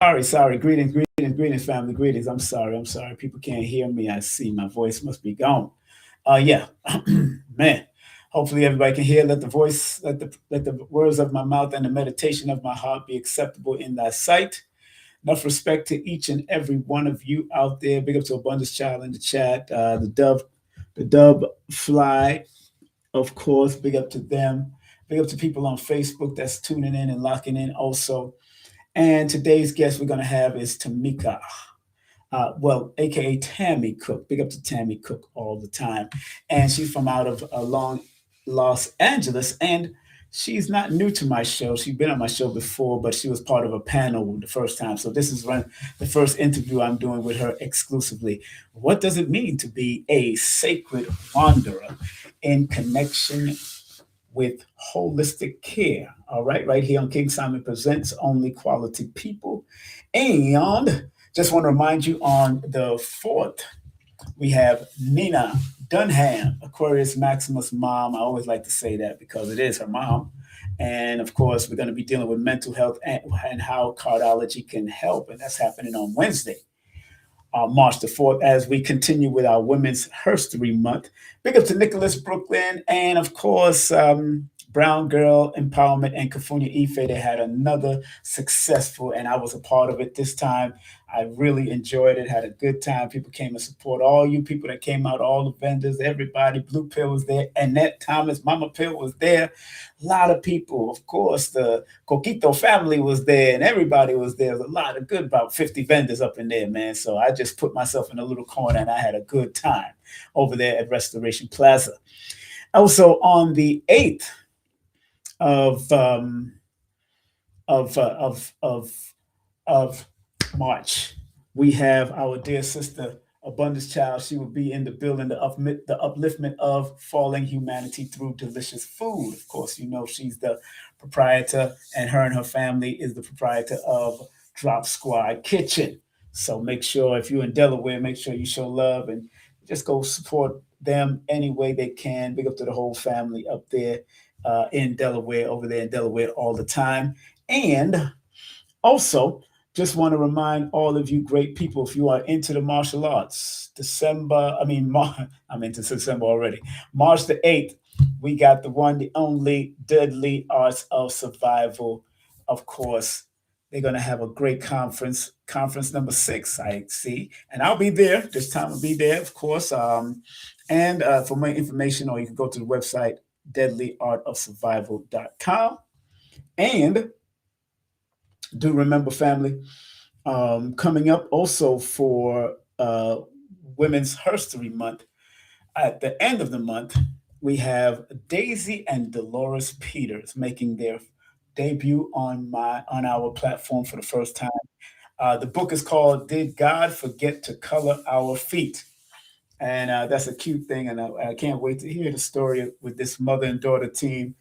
Sorry. Greetings, family. Greetings. I'm sorry. People can't hear me. I see my voice must be gone. Yeah, man. Hopefully everybody can hear. Let the words of my mouth and the meditation of my heart be acceptable in thy sight. Enough respect to each and every one of you out there. Big up to Abundance Child in the chat. The dove fly, of course. Big up to them. Big up to people on Facebook that's tuning in and locking in also. And today's guest we're going to have is Tamika. AKA Tami Cook. Big up to Tami Cook all the time. And she's from out of Long Los Angeles. And she's not new to my show. She's been on my show before, but she was part of a panel the first time. So this is the first interview I'm doing with her exclusively. What does it mean to be a sacred wanderer in connection with holistic care? All right here on King Simon Presents Only Quality People. And just want to remind you on the 4th, we have Nina Dunham, Aquarius Maximus mom. I always like to say that because it is her mom. And of course, we're going to be dealing with mental health and how cardiology can help. And that's happening on Wednesday, March the 4th, as we continue with our Women's History Month. Big up to Nicholas Brooklyn and, of course, Brown Girl Empowerment and Kafunya Ife. They had another successful, and I was a part of it this time. I really enjoyed it, had a good time. People came to support all you people that came out, all the vendors, everybody. Blue Pill was there. Annette Thomas, Mama Pill was there. A lot of people. Of course, the Coquito family was there, and everybody was there. There was a lot of good, about 50 vendors up in there, man. So I just put myself in a little corner, and I had a good time over there at Restoration Plaza. Also, on the 8th, of of uh, of of of March. We have our dear sister Abundance Child. She will be in the building, the upliftment of falling humanity through delicious food. Of course, you know she's the proprietor, and her family is the proprietor of Drop Squad Kitchen. So make sure if you're in Delaware, make sure you show love and just go support them any way they can. Big up to the whole family up there in Delaware, over there in Delaware all the time. And also, just want to remind all of you great people, if you are into the martial arts, I'm into December already. March the 8th, we got the one, the only Deadly Arts of Survival. Of course, they're going to have a great conference number 6, I see. And I'll be there. This time I'll be there, of course. And for more information, or you can go to the website, deadlyartofsurvival.com. And do remember, family, coming up also for Women's History Month, at the end of the month, we have Daisy and Dolores Peters making their debut on our platform for the first time. The book is called "Did God Forget to Color Our Feet?" And that's a cute thing, and I can't wait to hear the story with this mother and daughter team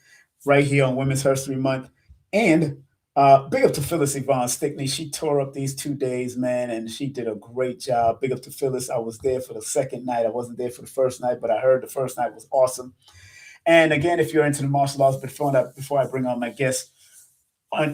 right here on Women's History Month. And big up to Phyllis Yvonne Stickney. She tore up these 2 days, man, and she did a great job. Big up to Phyllis. I was there for the second night. I wasn't there for the first night, but I heard the first night was awesome. And again, if you're into the martial arts, before I bring on my guest,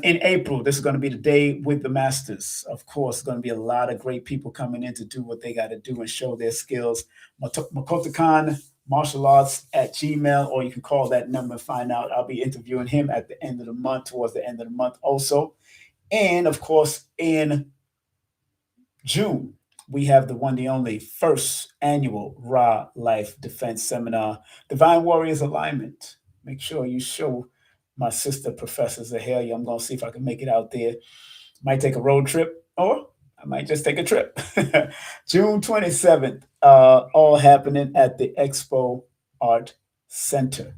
in April, this is going to be the day with the masters. Of course, going to be a lot of great people coming in to do what they got to do and show their skills. Makoto Khan, martial arts at Gmail, or you can call that number and find out. I'll be interviewing him at the end of the month, towards the end of the month also. And of course, in June, we have the one, the only first annual Raw Life Defense Seminar, Divine Warriors Alignment. Make sure you show my sister, Professor Zahalia. I'm going to see if I can make it out there. Might take a road trip, or I might just take a trip. June 27th, all happening at the Expo Art Center,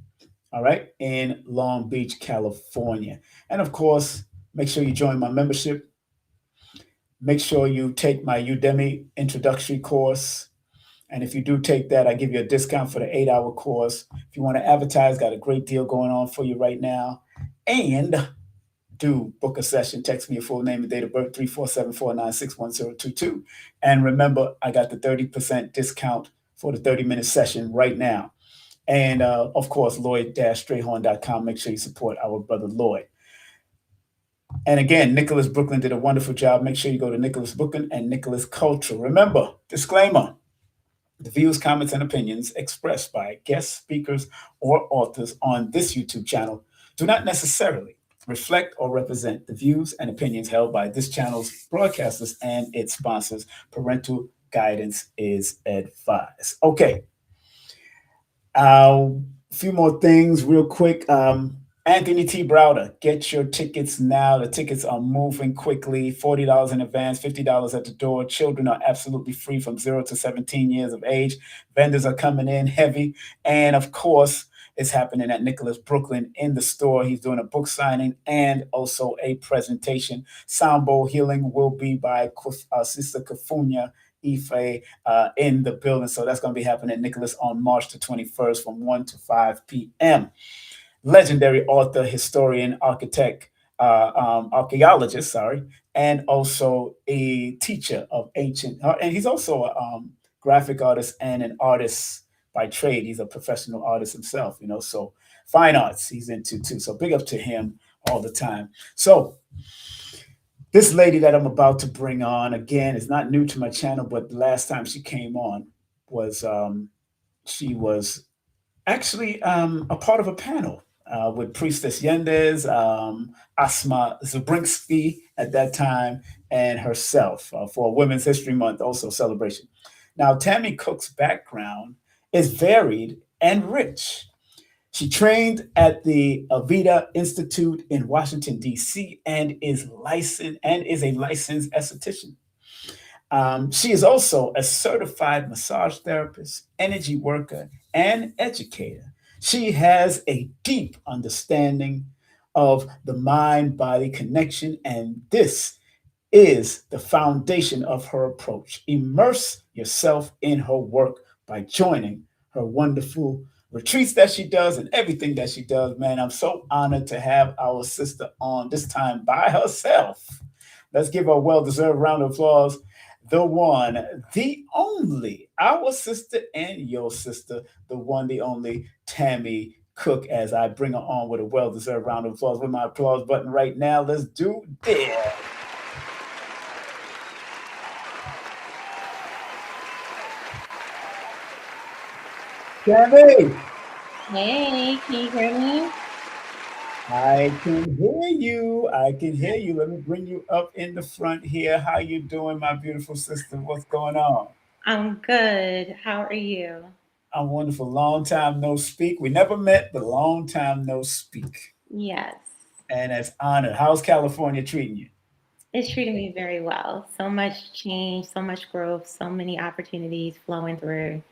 all right, in Long Beach, California. And of course, make sure you join my membership. Make sure you take my Udemy introductory course. And if you do take that, I give you a discount for the 8-hour course. If you want to advertise, got a great deal going on for you right now. And do book a session. Text me your full name and date of birth, 347-496-1022. And remember, I got the 30% discount for the 30-minute session right now. And of course, Lloyd-Strayhorn.com. Make sure you support our brother Lloyd. And again, Nicholas Brooklyn did a wonderful job. Make sure you go to Nicholas Brooklyn and Nicholas Culture. Remember, disclaimer: the views, comments, and opinions expressed by guest speakers or authors on this YouTube channel do not necessarily reflect or represent the views and opinions held by this channel's broadcasters and its sponsors. Parental guidance is advised. Okay, a few more things real quick. Anthony T. Browder, get your tickets now. The tickets are moving quickly. $40 in advance, $50 at the door. Children are absolutely free from 0 to 17 years of age. Vendors are coming in heavy. And of course, it's happening at Nicholas Brooklyn in the store. He's doing a book signing and also a presentation. Sound bowl healing will be by Sister Kafunya Ife in the building. So that's going to be happening at Nicholas on March the 21st from 1 to 5 p.m. Legendary author, historian, architect, archaeologist, and also a teacher of ancient, and he's also a graphic artist and an artist by trade. He's a professional artist himself, so fine arts he's into too. So big up to him all the time. So this lady that I'm about to bring on, again, is not new to my channel, but the last time she came on was she was actually a part of a panel with Priestess Yendez, Asma Zabrinsky at that time, and herself for Women's History Month also celebration. Now, Tami Cook's background is varied and rich. She trained at the Avita Institute in Washington, D.C., and is a licensed esthetician. She is also a certified massage therapist, energy worker, and educator. She has a deep understanding of the mind body connection, and this is the foundation of her approach. Immerse yourself in her work by joining her wonderful retreats that she does and everything that she does. Man, I'm so honored to have our sister on this time by herself. Let's give her a well deserved round of applause. The one, the only, our sister and your sister, the one, the only, Tami Cook, as I bring her on with a well deserved round of applause with my applause button right now. Let's do this. Tami, Hey, can you hear me? I can hear you. I can hear you. Let me bring you up in the front here. How you doing, my beautiful sister? What's going on? I'm good. How are you? I'm wonderful. Long time no speak. We never met, but long time no speak. Yes, And it's honored. How's California treating you? it's treating me very well. So much change, so much growth, so many opportunities flowing through.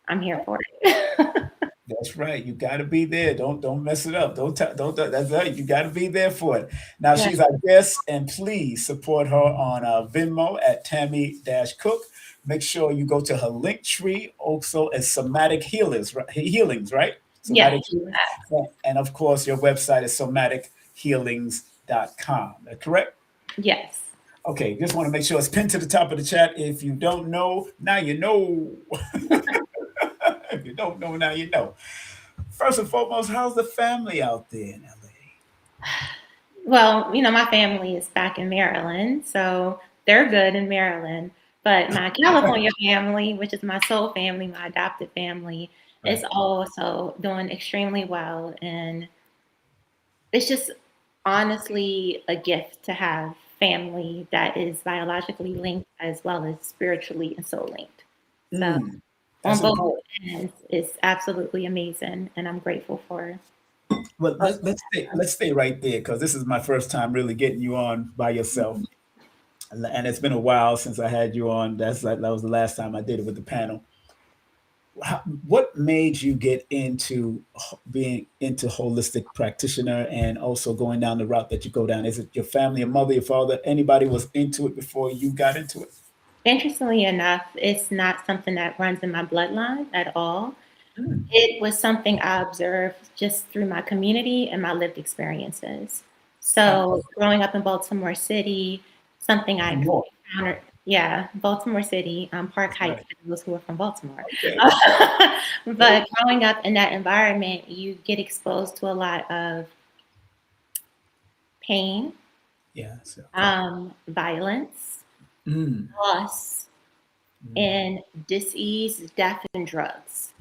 I'm here for it. That's right. You got to be there. Don't mess it up. Don't. That's right. You got to be there for it. Now Yeah. she's our guest, and please support her on Venmo at Tami Cook. Make sure you go to her link tree also as Somatic Healers, right? Healings, right? Yes, Somatic Healings, and of course your website is somatichealings.com. That correct? yes, Okay. Just want to make sure it's pinned to the top of the chat. If you don't know, now you know. If you don't know, now you know. First and foremost, how's the family out there in LA? well, my family is back in Maryland, so they're good in Maryland. But my California family, which is my soul family, my adopted family, is Right. also doing extremely well. And it's just honestly a gift to have family that is biologically linked as well as spiritually and soul linked. So on That's both important. ends, it's absolutely amazing, and I'm grateful for. Well, let's stay right there because this is my first time really getting you on by yourself, and it's been a while since I had you on. That was the last time I did it with the panel. What made you get into being into holistic practitioner and also going down the route that you go down? Is it your family, your mother, your father, anybody was into it before you got into it? Interestingly enough, it's not something that runs in my bloodline at all. Hmm. It was something I observed just through my community and my lived experiences. Uh, So, growing up in Baltimore City, something I more. encountered, yeah, Baltimore City, Park Heights, Right. for those who are from Baltimore. Okay. But growing up in that environment, you get exposed to a lot of pain, Yes. Okay. Violence, Mm. loss, Mm. and disease, death, and drugs.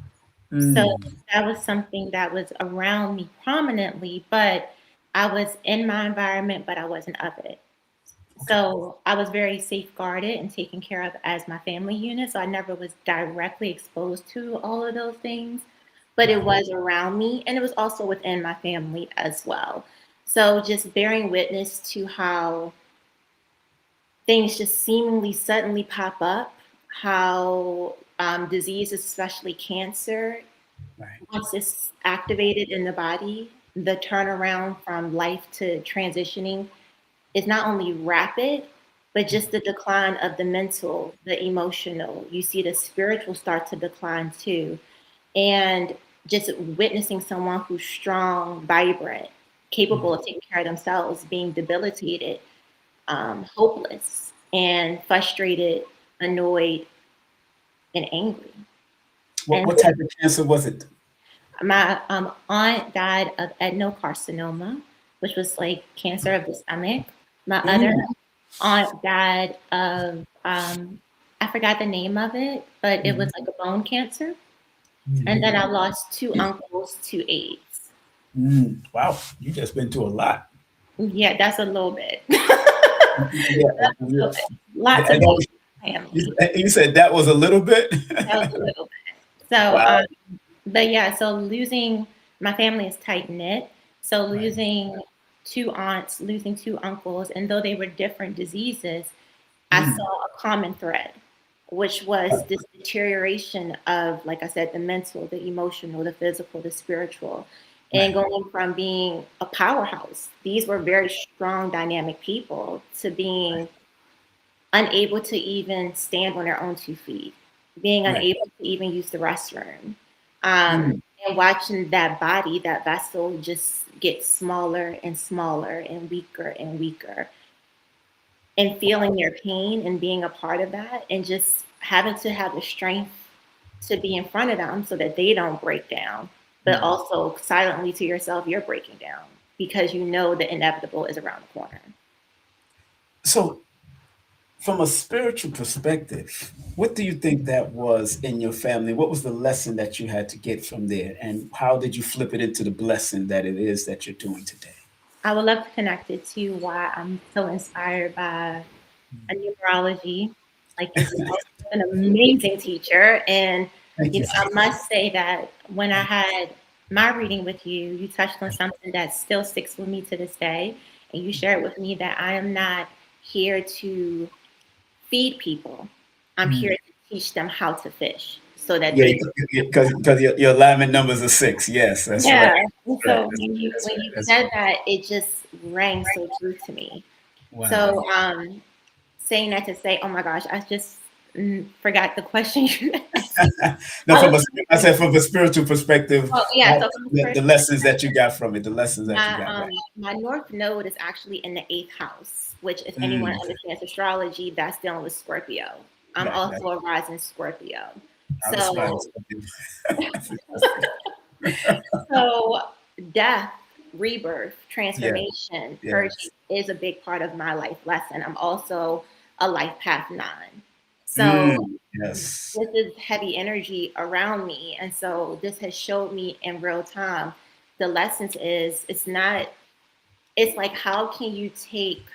So Mm. that was something that was around me prominently, but I was in my environment, but I wasn't of it. Okay. So I was very safeguarded and taken care of as my family unit. So I never was directly exposed to all of those things, but it Right. was around me and it was also within my family as well. So just bearing witness to how things just seemingly suddenly pop up, how diseases, especially cancer, Right. once it's activated in the body, the turnaround from life to transitioning is not only rapid, but just the decline of the mental, the emotional. You see the spiritual start to decline too. And just witnessing someone who's strong, vibrant, capable Mm. of taking care of themselves, being debilitated, hopeless, and frustrated, annoyed, and angry. And What type of cancer was it? my aunt died of adenocarcinoma, which was like cancer of the stomach. My other Mm. aunt died of, I forgot the name of it, but it was Mm. like a bone cancer. And then Mm. I lost two uncles to AIDS. Mm. Wow, you just been through a lot. Yeah, that's a little bit. Yeah. So, lots And of that things was, in my family. you said that was a little bit. That was a little bit. So, Wow. but yeah, so losing my family is tight knit. So Right. losing two aunts, losing two uncles, and though they were different diseases, I saw Mm. a common thread, which was this deterioration of, like I said, the mental, the emotional, the physical, the spiritual, and Right. going from being a powerhouse. These were very strong, dynamic people to being unable to even stand on their own 2 feet, being Right. unable to even use the restroom, Mm. and watching that body, that vessel, just get smaller and smaller and weaker and weaker, and feeling their pain and being a part of that, and just having to have the strength to be in front of them so that they don't break down, but Mm. also silently to yourself, you're breaking down because you know the inevitable is around the corner. So, from a spiritual perspective, what do you think that was in your family? What was the lesson that you had to get from there? And how did you flip it into the blessing that it is that you're doing today? I would love to connect it to why I'm so inspired by a numerology. Like yourself, an amazing teacher. And, Thank you you. know, I must say that when I had my reading with you, you touched on something that still sticks with me to this day. And you shared with me that I am not here to feed people. I'm here Mm. to teach them how to fish so that Yeah, they. because your alignment numbers are 6. Yes, that's right. Yeah. And Right. so when you That's when right. you That's said right. that, it just rang so true to me. Wow. So saying that to say, oh my gosh, I just forgot the question you asked. No, I was I thinking, said from a spiritual perspective, oh yeah, so from the the spiritual lessons that you perspective, got from it, the lessons that you my got. Right. my North Node is actually in the eighth house, which if anyone Mm. understands astrology, that's dealing with Scorpio. I'm Right. also a rising Scorpio. I was So surprised. so death, rebirth, Yeah. transformation, purging Yes. is a big part of my life lesson. I'm also a life path 9. So Mm. Yes. this is heavy energy around me. And so this has showed me in real time the lessons is it's like how can you take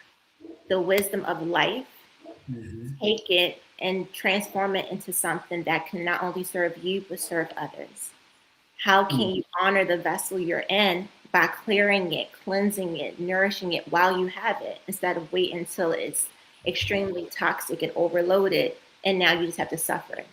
the wisdom of life, Mhm. take it and transform it into something that can not only serve you but serve others? How can Mm. you honor the vessel you're in by clearing it, cleansing it, nourishing it while you have it, instead of wait until it's extremely toxic and overloaded and now you just have to suffer it?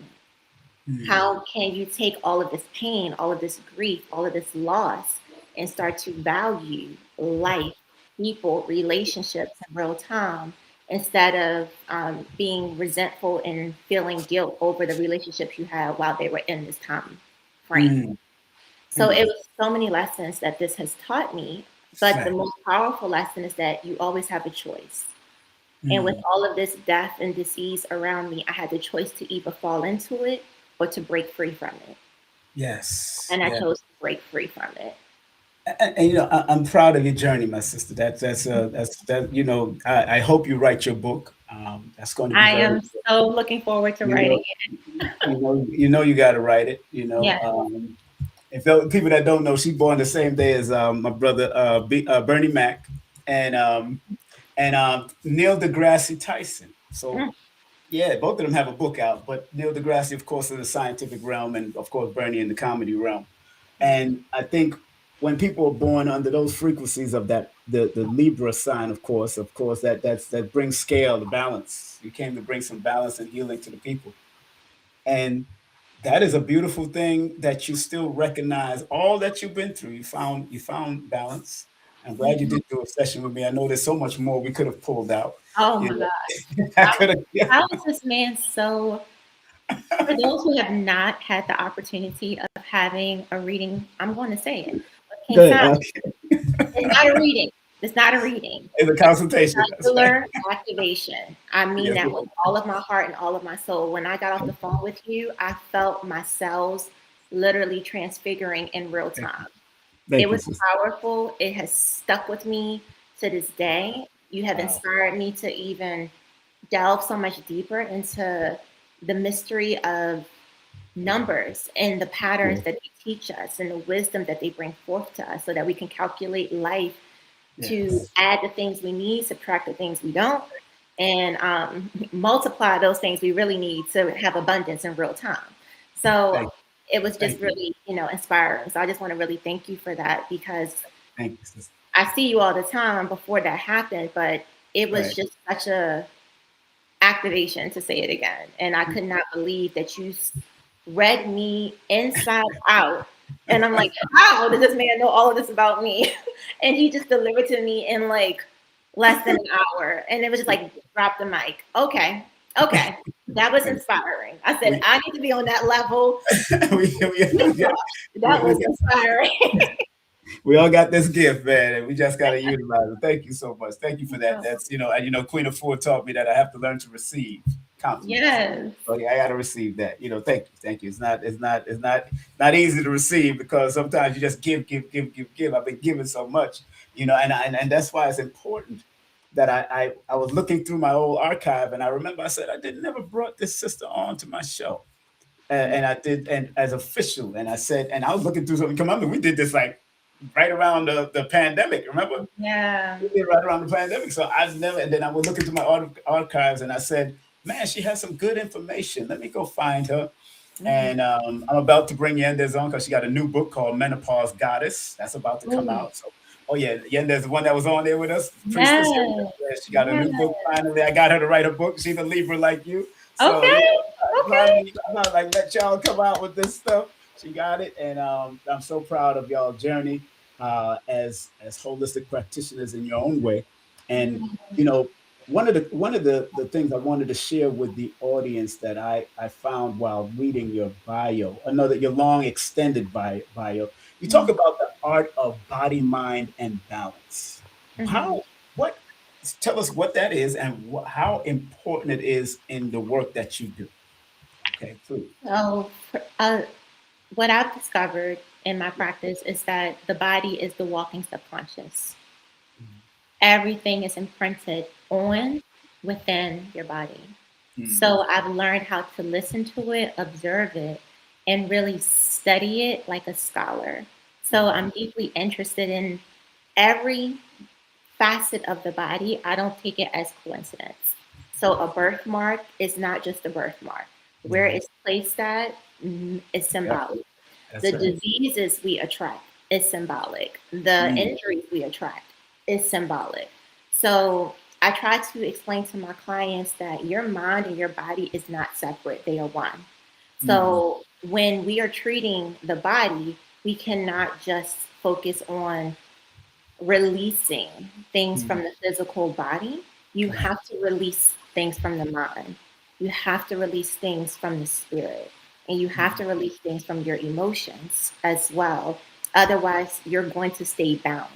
Mm. How can you take all of this pain, all of this grief, all of this loss, and start to value life, people, relationships in real time instead of being resentful and feeling guilt over the relationships you had while they were in this time frame? Mm. So it Mm. was so many lessons that this has taught me. But the Right. most powerful lesson is that you always have a choice. And with Mm. all of this death and disease around me, I had the choice to either fall into it or to break free from it. Yes. And I Yeah. chose to break free from it. And I'm proud of your journey, my sister. That I hope you write your book. That's going to be I very, am so looking forward to you writing know, it. you got to write it. Yes. If people that don't know, she born the same day as my brother Bernie Mac and Neil deGrasse Tyson. So Mm, yeah, both of them have a book out, but Neil deGrasse, of course, in the scientific realm, and of course Bernie in the comedy realm. And I think when people are born under those frequencies of that, the Libra sign, of course, that brings scale, the balance. You came to bring some balance and healing to the people, and that is a beautiful thing that you still recognize all that you've been through. You found balance. I'm glad you mhm. did do a session with me. I know there's so much more we could have pulled out. Oh You my God. know, I could have. Yeah. How is this man so, for those who have not had the opportunity of having a reading, I'm going to say it. But King Good. Simon, it's not a reading. It's not a reading. It's a consultation. That's right. Cellular activation. I mean Yes, that with Lord. all of my heart and all of my soul. When I got off the phone with you, I felt my cells literally transfiguring in real Thank you. time. It Thank you, was sister. powerful. It has stuck with me to this day. You have Wow. inspired me to even delve so much deeper into the mystery of numbers and the patterns Yes. that they teach us and the wisdom that they bring forth to us so that we can calculate life to Yes. add the things we need, subtract the things we don't, and multiply those things we really need to have abundance in real time. So Thank it was just thank you. really, inspiring. So I just want to really thank you for that because Thank you, sister. I see you all the time before that happened, but it was Right. just such a activation to say it again. And I could not believe that you read me inside out. And I'm like, how does this man know all of this about me? And he just delivered to me in like less than an hour. And it was just like, drop the mic. Okay. Okay. That was Thank inspiring. I said, we I need to be on that level. yeah, That we was got inspiring. we all got this gift, man, and we just got to utilize it. Thank you so much. Thank you for that. That's and Queen of Four taught me that I have to learn to receive compliments. Yes. So yeah, I got to receive that. Thank you. It's not easy to receive because sometimes you just give, give, give, give, give. I've been giving so much, and that's why it's important that I was looking through my old archive and I remember I said I did never brought this sister on to my show. And I did, and as official, and I said, and I was looking through something. Come on, we did this like right around the pandemic. Remember, Yeah. we did right around the pandemic. So I never, and then I was looking through my archives, and I said, "Man, she has some good information. Let me go find her." Mhm. And I'm about to bring Yendez on because she got a new book called Menopause Goddess that's about to come Ooh. out. So, oh yeah, Yendez, the one that was on there with us, Priestess Yendez. Yes. Yeah, she got a new Yes. book finally. I got her to write a book. She's a Libra like you. So yeah, Okay. Okay. I'm not like let y'all come out with this stuff. She got it, and I'm so proud of y'all journey as holistic practitioners in your own way. And you Mhm. know, one of the things I wanted to share with the audience that I found while reading your bio, another your long extended bio, you talk Mhm. about the art of body, mind, and balance. Mhm. How what tell us what that is and how important it is in the work that you do. Okay, please. So, what I've discovered in my practice is that the body is the walking subconscious. Everything is imprinted on within your body. Mm-hmm. So I've learned how to listen to it, observe it, and really study it like a scholar. So I'm deeply interested in every facet of the body. I don't take it as coincidence. So a birthmark is not just a birthmark. Where Mm-hmm. it's placed at is Yep, symbolic. that's The right. diseases we attract is symbolic. The Mm, injuries we attract is symbolic. So I try to explain to my clients that your mind and your body is not separate, they are one. mm, So when we are treating the body, we cannot just focus on releasing things from mm. the physical body. You Right. have to release things from the mind. You have to release things from the spirit. And you have Mm, to release things from your emotions as well. Otherwise, you're going to stay bound.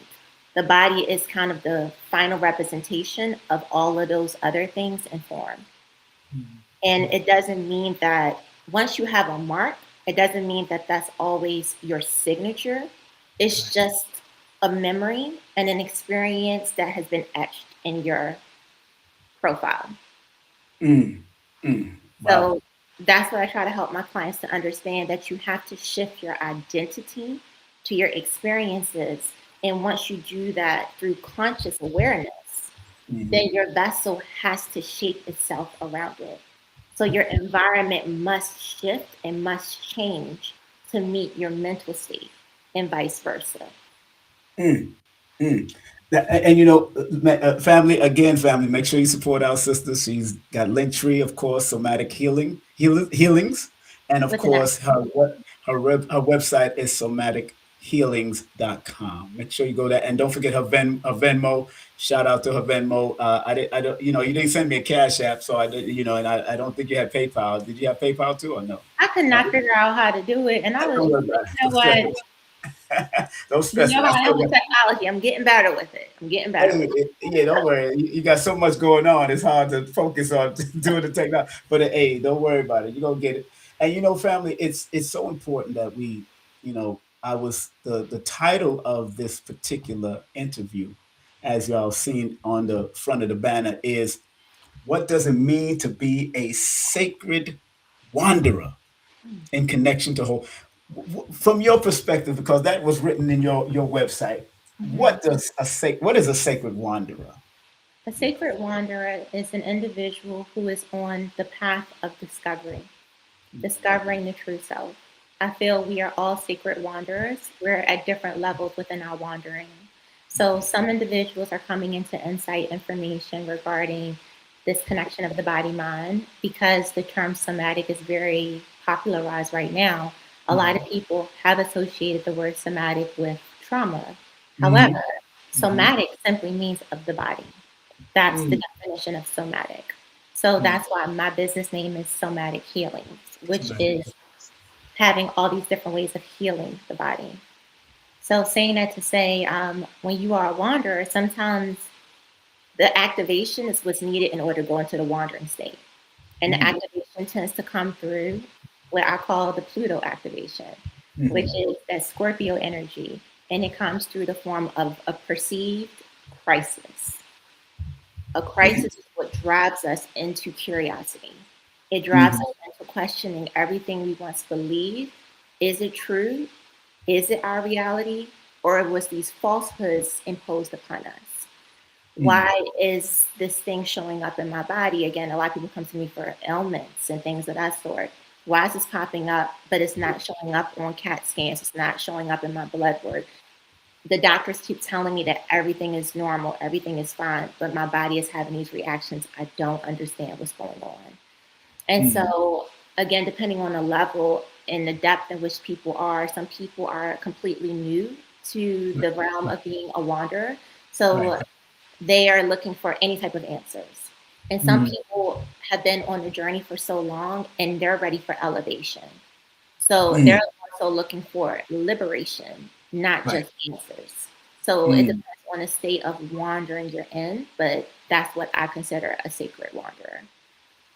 The body is kind of the final representation of all of those other things in form. mm. And Okay. it doesn't mean that once you have a mark, it doesn't mean that that's always your signature. It's Right. just a memory and an experience that has been etched in your profile. Mm, wow. So that's what I try to help my clients to understand, that you have to shift your identity to your experiences. And once you do that through conscious awareness, then Mhm. your vessel has to shape itself around it. So your environment must shift and must change to meet your mental state, and vice versa. Mm, mm. And you know, family again, family. Make sure you support our sister. She's got Linktree, of course, somatic healings, and of With an course, her website is somatic healings.com. Make sure you go there, and don't forget her Venmo. Shout out to her Venmo. I don't, you know, you didn't send me a Cash App, so I did, you know, and I don't think you had PayPal. Did you have PayPal too, or no? I could No, not figure out how to do it. And I was don't just worry like, about it. you know what? Don't You stress know it. I how I still am with got. technology. I'm getting better with it. I'm getting better with Hey, yeah, don't worry. You got so much going on. It's hard to focus on doing the technology. But hey, don't worry about it. You're gonna get it. And you know, family, it's so important that we, you know, I was the title of this particular interview, as y'all seen on the front of the banner, is what does it mean to be a sacred wanderer it. in connection to whole from your perspective, because that was written in your website. Mhm. What is a sacred wanderer? A sacred wanderer is an individual who is on the path of discovery, discovering the true self. I feel we are all sacred wanderers. We're at different levels within our wandering. So some individuals are coming into insight information regarding this connection of the body mind, because the term somatic is very popularized right now. A lot of Mhm. people have associated the word somatic with trauma. However, Mhm. Mhm. somatic simply means of the body. That's the Mm. definition of somatic. So Mm. that's why my business name is Somatic Healings, which Somatic. is having all these different ways of healing the body. So, saying that to say, when you are a wanderer, sometimes the activation is what's needed in order to go into the wandering state. And the Mm. activation tends to come through what I call the Pluto activation, which Mhm. is that Scorpio energy. And it comes through the form of a perceived crisis. A Mhm. crisis is what drives us into curiosity. It drives Mhm. us into questioning everything we once believed. Is it true? Is it our reality? Or was these falsehoods imposed upon us? Mm. Why is this thing showing up in my body? Again, a lot of people come to me for ailments and things of that sort. Why is this popping up, but it's not showing up on CAT scans? It's not showing up in my blood work. The doctors keep telling me that everything is normal, everything is fine, but my body is having these reactions. I don't understand what's going on. And Mm. so, again, depending on the level and the depth in which people are, some people are completely new to Right. the realm Right. of being a wanderer. Right. So they are looking for any type of answers. And some Mhm. people have been on the journey for so long and they're ready for elevation. So Mm. they're also looking for liberation, not Right. just answers. So it Mm. depends on the state of wandering you're in, but that's what I consider a sacred wanderer.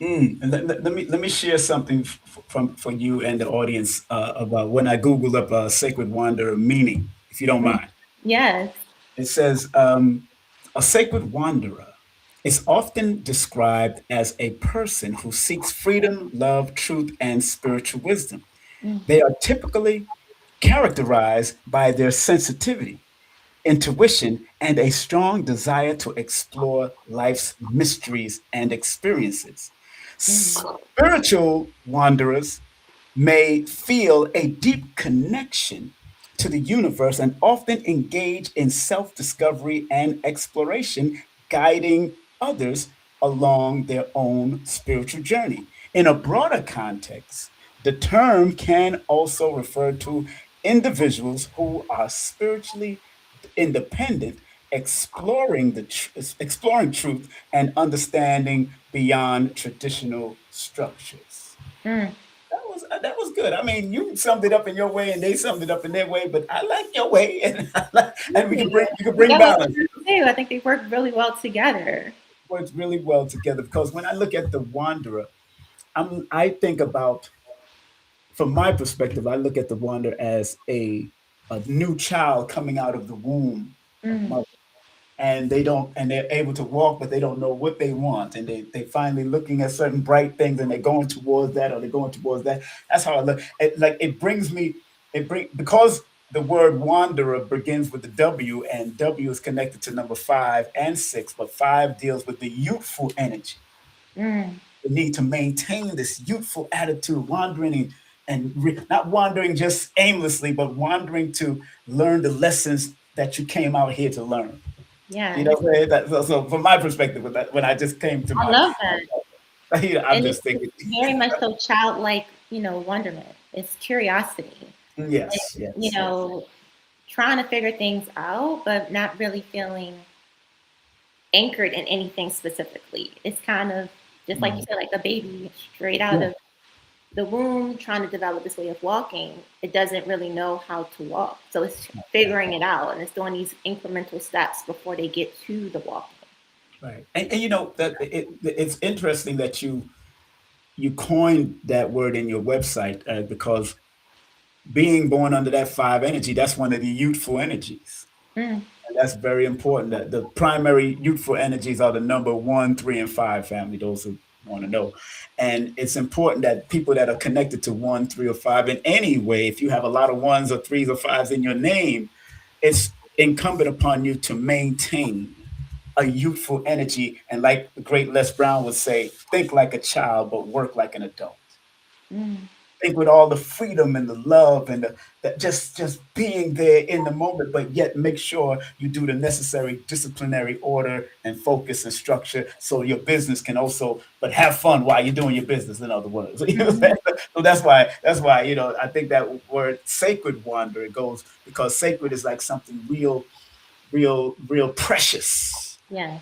Mm. And let me share something from for you and the audience about when I googled up sacred wanderer meaning, if you don't Mm. mind. Yes. It says a sacred wanderer is often described as a person who seeks freedom, love, truth, and spiritual wisdom. Mm. They are typically characterized by their sensitivity, intuition, and a strong desire to explore life's mysteries and experiences. Mm. Spiritual wanderers may feel a deep connection to the universe and often engage in self discovery and exploration, guiding others along their own spiritual journey. In a broader context, the term can also refer to individuals who are spiritually independent, exploring truth and understanding beyond traditional structures. Mm. That was good. I mean, you summed it up in your way, and they summed it up in their way. But I like your way, and we Yeah. can bring you can I think bring that was balance. true too. I think they work really well together. Works really well together because when I look at the wanderer, I think about from my perspective, I look at the wanderer as a a new child coming out of the womb of Mm. mother, and they're able to walk, but they don't know what they want, and they finally looking at certain bright things, and they're going towards that, or they're going towards that. That's how I look. It brings me, because the word wanderer begins with the W, and W is connected to number 5 and 6, but 5 deals with the youthful energy, Mm. the need to maintain this youthful attitude, wandering not wandering just aimlessly, but wandering to learn the lessons that you came out here to learn. You know Yes. what I'm saying? So from my perspective, with that, when I just came to I my, love that. I'm And just it's thinking, very much so childlike, wonderment. It's curiosity. yes, You yes, yes, know, trying to figure things out, but not really feeling anchored in anything specifically. It's kind of just like you mm, said, like a baby straight out yeah, of the womb trying to develop this way of walking. It doesn't really know how to walk. So it's figuring it out and it's doing these incremental steps before they get to the walking. right. And you know that it's interesting that you coined that word in your website, because being born under that 5 energy, that's one of the youthful energies. Mm, And that's very important. That the primary youthful energies are the number 1, 3, and 5 family, those who want to know. And it's important that people that are connected to 1, 3, or 5 in any way, if you have a lot of ones or threes or fives in your name, it's incumbent upon you to maintain a youthful energy. And like the great Les Brown would say, think like a child, but work like an adult. mm, Think with all the freedom and the love and that just being there in the moment, but yet make sure you do the necessary disciplinary order and focus and structure so your business can also, but have fun while you're doing your business. In other words, you know what I'm mhm. saying? So that's why I think that word sacred wander goes, because sacred is like something real precious. Yes.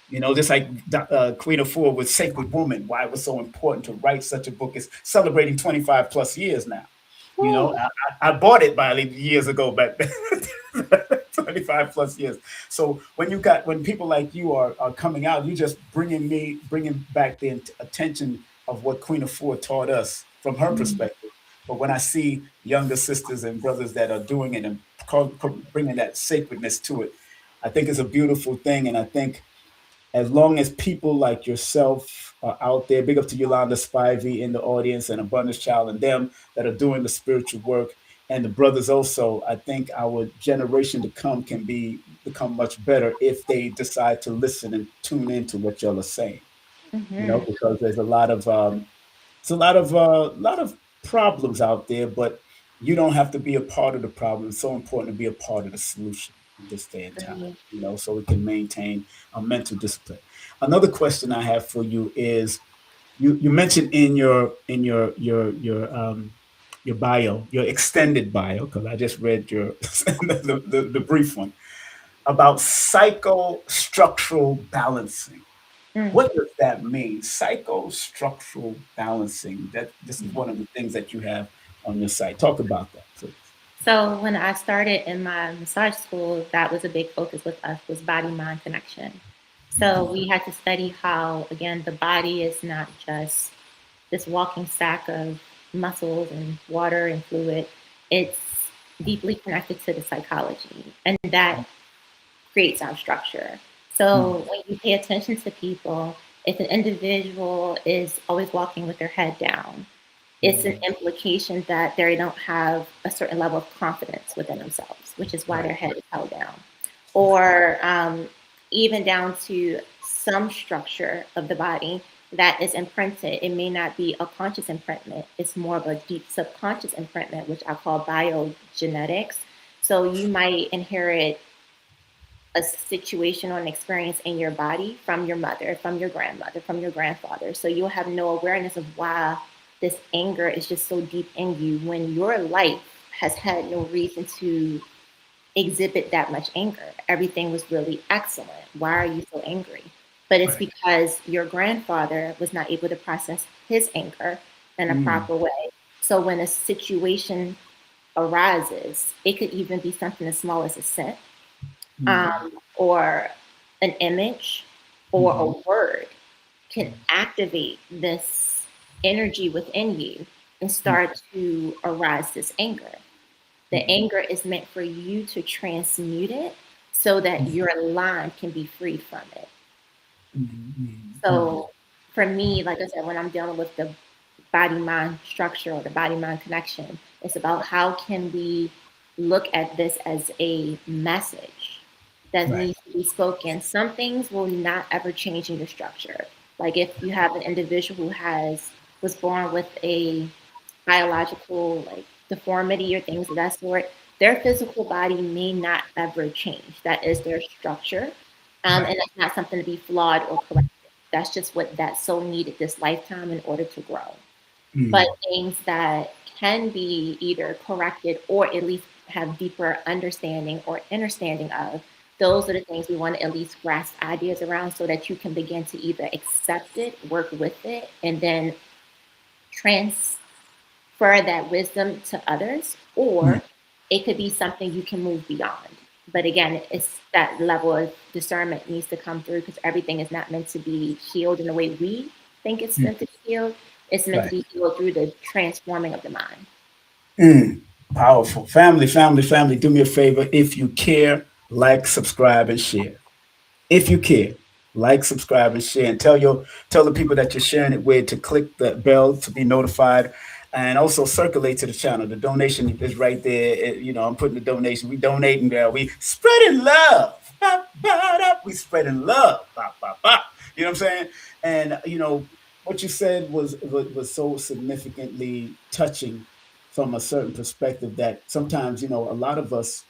Just like Queen of Four with Sacred Woman, why it was so important to write such a book. Is celebrating 25 plus years now. Woo. I bought it by years ago, but 25 plus years. So when people like you are coming out, you just bringing back the attention of what Queen of Four taught us from her Mm, perspective. But when I see younger sisters and brothers that are doing it and bringing that sacredness to it, I think it's a beautiful thing. And I think as long as people like yourself are out there, big up to Yolanda Spivey in the audience and Abundance Child and them that are doing the spiritual work, and the brothers also, I think our generation to come can become much better if they decide to listen and tune into what y'all are saying. mhm. Because there's a lot of problems out there, but you don't have to be a part of the problem. It's so important to be a part of the solution in this day and time, Agree. so we can maintain a mental discipline. Another question I have for you is, you mentioned in your bio, your extended bio, because I just read your the brief one about psychostructural balancing. Mm. What does that mean? Psychostructural balancing. This is one of the things that you have on your site. Talk about that, please. So when I started in my massage school, that was a big focus with us was body mind connection. So we had to study how, again, the body is not just this walking sack of muscles and water and fluid. It's deeply connected to the psychology, and that creates our structure. Mm, So when you pay attention to people, if an individual is always walking with their head down, it's an mm, implication that they don't have a certain level of confidence within themselves, which is why right, their head is held down. right. Or even down to some structure of the body that is imprinted. It may not be a conscious imprintment, it's more of a deep subconscious imprintment, which I call biogenetics. So you might inherit a situation or an experience in your body from your mother, from your grandmother, from your grandfather. So you'll have no awareness of why this anger is just so deep in you when your life has had no reason to exhibit that much anger. Everything was really excellent. Why are you so angry? But it's Right. because your grandfather was not able to process his anger in a Mm, proper way. So when a situation arises, it could even be something as small as a scent, mm, or an image or mhm, a word can activate this energy within you and mm, start to arise this anger. The anger is meant for you to transmute it so that your line can be freed from it. So for me, like I said, when I'm dealing with the body-mind structure or the body-mind connection, it's about how can we look at this as a message that Right. needs to be spoken. Some things will not ever change in your structure. Like if you have an individual who was born with a biological like deformity or things of that sort, their physical body may not ever change. That is their structure. Right. And that's not something to be flawed or corrected. That's just what that soul needed this lifetime in order to grow. But things that can be either corrected or at least have deeper understanding or understanding of, those are the things we want to at least grasp ideas around so that you can begin to either accept it, work with it, and then transfer that wisdom to others, or it could be something you can move beyond. But again, it's that level of discernment needs to come through because everything is not meant to be healed in the way we think it's meant to be healed. It's meant to Right. be healed through the transforming of the mind. Powerful. Family, family, family, do me a favor. If you care, like, subscribe, and share. If you care, like, subscribe, and share, and tell the people that you're sharing it with to click the bell to be notified, and also circulate to the channel. The donation is right there. I'm putting the donation. We donating, girl. We spreading love. Ba, ba, da. We spreading love. Ba, ba, ba. You know what I'm saying? And what you said was so significantly touching from a certain perspective that sometimes a lot of us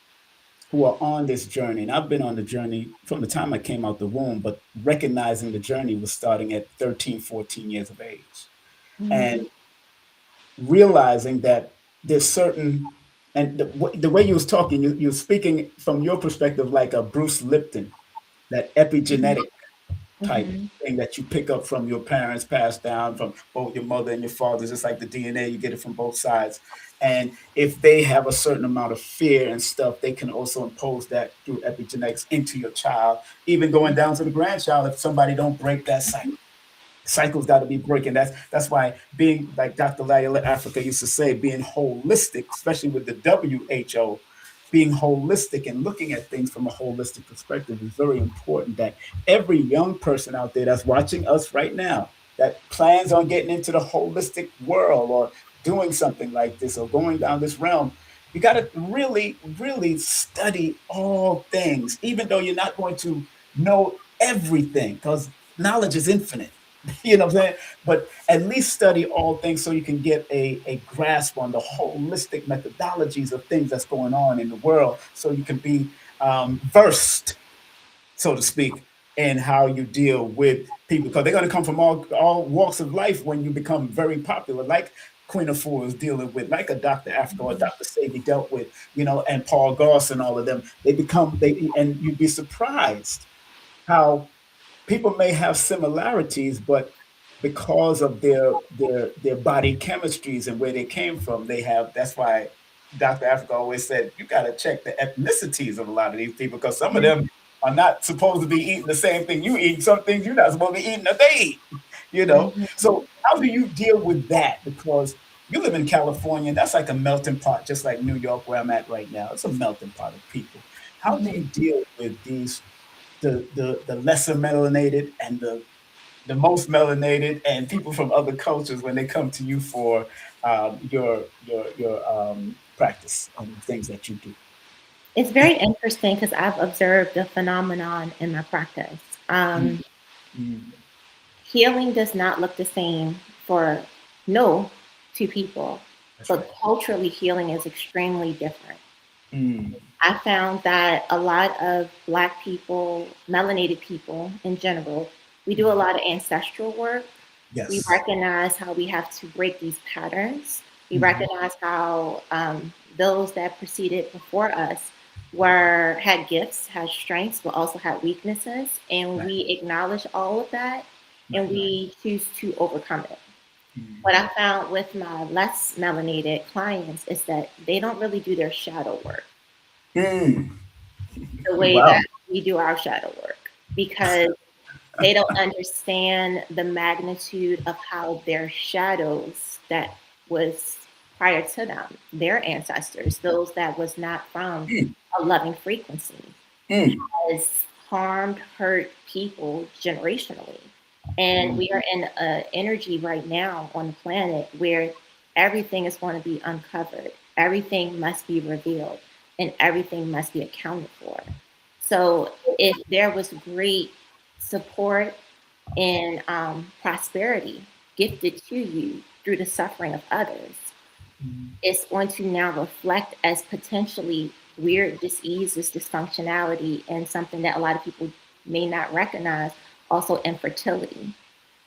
who are on this journey, and I've been on the journey from the time I came out the womb, but recognizing the journey was starting at 13, 14 years of age. And realizing that there's certain, and the way you was talking, you're speaking from your perspective like a Bruce Lipton, that epigenetic type Mm-hmm. thing that you pick up from your parents, passed down from both your mother and your father. Just like the DNA, you get it from both sides. And if they have a certain amount of fear and stuff, they can also impose that through epigenetics into your child, even going down to the grandchild if somebody don't break that cycle. Cycles got to be breaking. That's why being like Dr. Layla Africa used to say, being holistic, especially with the WHO, being holistic and looking at things from a holistic perspective is very important. That every young person out there that's watching us right now that plans on getting into the holistic world or doing something like this or going down this realm, you got to really, really study all things, even though you're not going to know everything because knowledge is infinite. You know what I'm saying? But at least study all things so you can get a grasp on the holistic methodologies of things that's going on in the world so you can be versed, so to speak, in how you deal with people because they're going to come from all walks of life when you become very popular, like Queen Afua is dealing with, like a Dr. Africa or Dr. Sadie dealt with, and Paul Goss and all of them. And you'd be surprised how people may have similarities, but because of their body chemistries and where they came from, they have. That's why Dr. Africa always said you got to check the ethnicities of a lot of these people because some of them are not supposed to be eating the same thing you eat. Some things you're not supposed to be eating that they eat. So how do you deal with that? Because you live in California, and that's like a melting pot, just like New York, where I'm at right now. It's a melting pot of people. How do you deal with these the lesser melanated and the most melanated and people from other cultures when they come to you for your practice and things that you do? It's very interesting because I've observed the phenomenon in my practice. Mm, Um, mm, Healing does not look the same for no two people, that's but right. culturally, healing is extremely different. Mm, I found that a lot of Black people, melanated people in general, we do a mm, lot of ancestral work. We yes. recognize how we have to break these patterns. We Mhm, recognize how those that proceeded before us had gifts, had strengths, but also had weaknesses, and right. we acknowledge all of that, and Right. we choose to overcome it. What Mm, I found with my less melanated clients is that they don't really do their shadow work mm. the way Wow. that we do our shadow work because they don't understand the magnitude of how their shadows that was prior to them, their ancestors, those that was not from Mm, a loving frequency, mm, has harmed, hurt people generationally. And mm, we are in an energy right now on the planet where everything is going to be uncovered, everything must be revealed, and everything must be accounted for. So if there was great support and prosperity gifted to you through the suffering of others, mm. it's going to now reflect as potentially weird diseases, dysfunctionality, and something that a lot of people may not recognize, also infertility,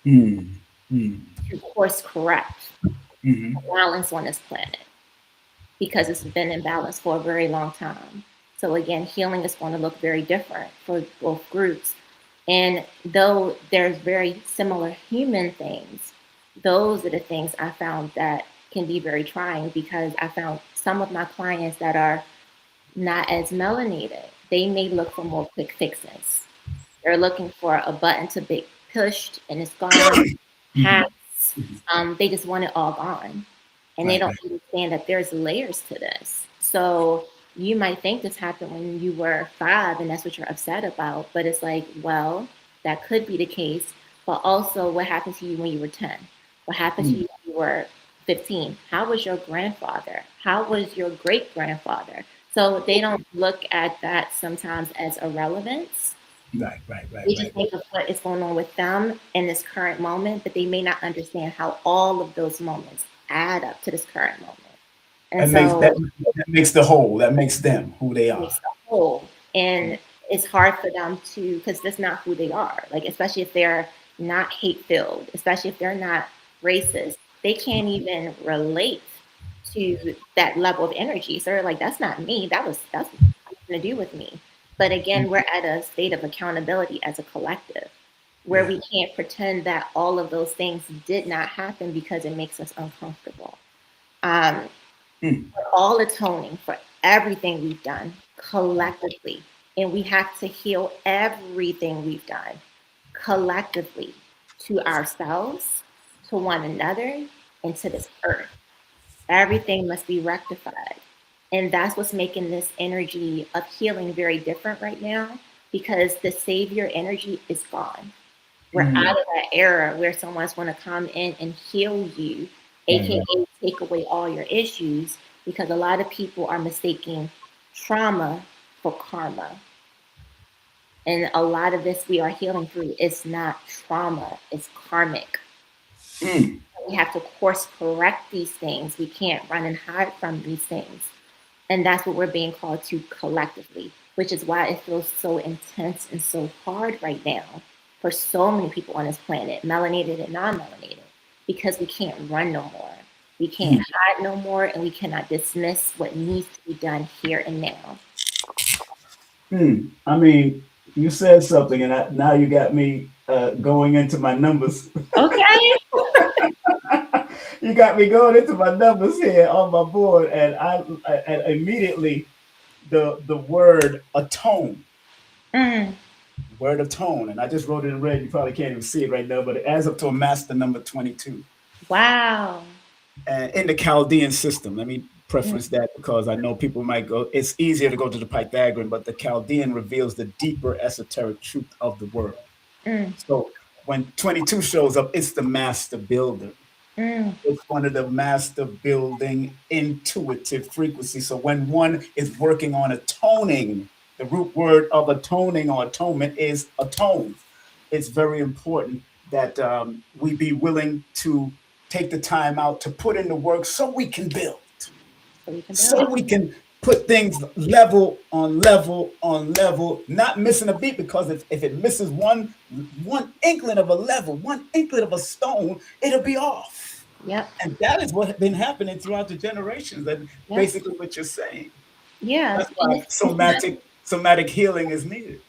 Mm, mm, to course correct mhm. balance on this planet because it's been imbalanced for a very long time. So again, healing is going to look very different for both groups. And though there's very similar human things, those are the things I found that can be very trying because I found some of my clients that are not as melanated, they may look for more quick fixes. They're looking for a button to be pushed and it's gone. Mhm, Hacks, mhm. they just want it all gone. And they Right, don't right. understand that there's layers to this. So you might think this happened when you were 5 and that's what you're upset about. But it's like, well, that could be the case. But also, what happened to you when you were 10? What happened to Mm, you when you were 15? How was your grandfather? How was your great grandfather? So they don't look at that sometimes as irrelevance. right, right, right, They just right. think of what is going on with them in this current moment, but they may not understand how all of those moments add up to this current moment. And That makes that so that makes the whole. That makes them who they it are. makes a whole. And it's hard for them to, because that's not who they are. Like, especially if they're not hate filled, especially if they're not racist, they can't even relate to that level of energy. So they're like, that's not me. That's nothing to do with me. But Mm, again, we're at a state of accountability as a collective where yeah. we can't pretend that all of those things did not happen because it makes us uncomfortable. Um, Mm, we're all atoning for everything we've done collectively. And we have to heal everything we've done collectively to ourselves, to one another, and to this earth. Everything must be rectified. And that's what's making this energy of healing very different right now because the savior energy is gone. We're out mm. of that era where someone's going to come in and heal you, Right, aka right. take away all your issues, because a lot of people are mistaking trauma for karma. And a lot of this we are healing through is not trauma, it's karmic. Mm, We have to course correct these things. We can't run and hide from these things. And that's what we're being called to collectively, which is why it feels so intense and so hard right now for so many people on this planet, melanated and non melanated, because we can't run no more. We can't mm, hide no more, and we cannot dismiss what needs to be done here and now. mm. I mean, you said something, and now you got me going into my numbers. Okay. You got me going into my numbers here on my board, and and immediately the word atone, Mm, word atone, and I just wrote it in red. You probably can't even see it right now, but it adds up to a master number 22. wow. And in the Chaldean system, let me Mm, preference that because I know people might go, it's easier to go to the Pythagorean, but the Chaldean reveals the deeper esoteric truth of the world. mm, So when 22 shows up, it's the master builder. mm, It's one of the master building intuitive frequencies. So when one is working on atoning, the root word of atoning or atonement is atone. It's very important that we be willing to take the time out to put in the work so we can build, so we can build. so we can put things level on level on level, not missing a beat. Because if it misses one inkling of a level, one inkling of a stone, it'll be off. Yep. And that is what has been happening throughout the generations. And Yep. basically what you're saying. Yeah. That's And why it's not. somatic healing is needed.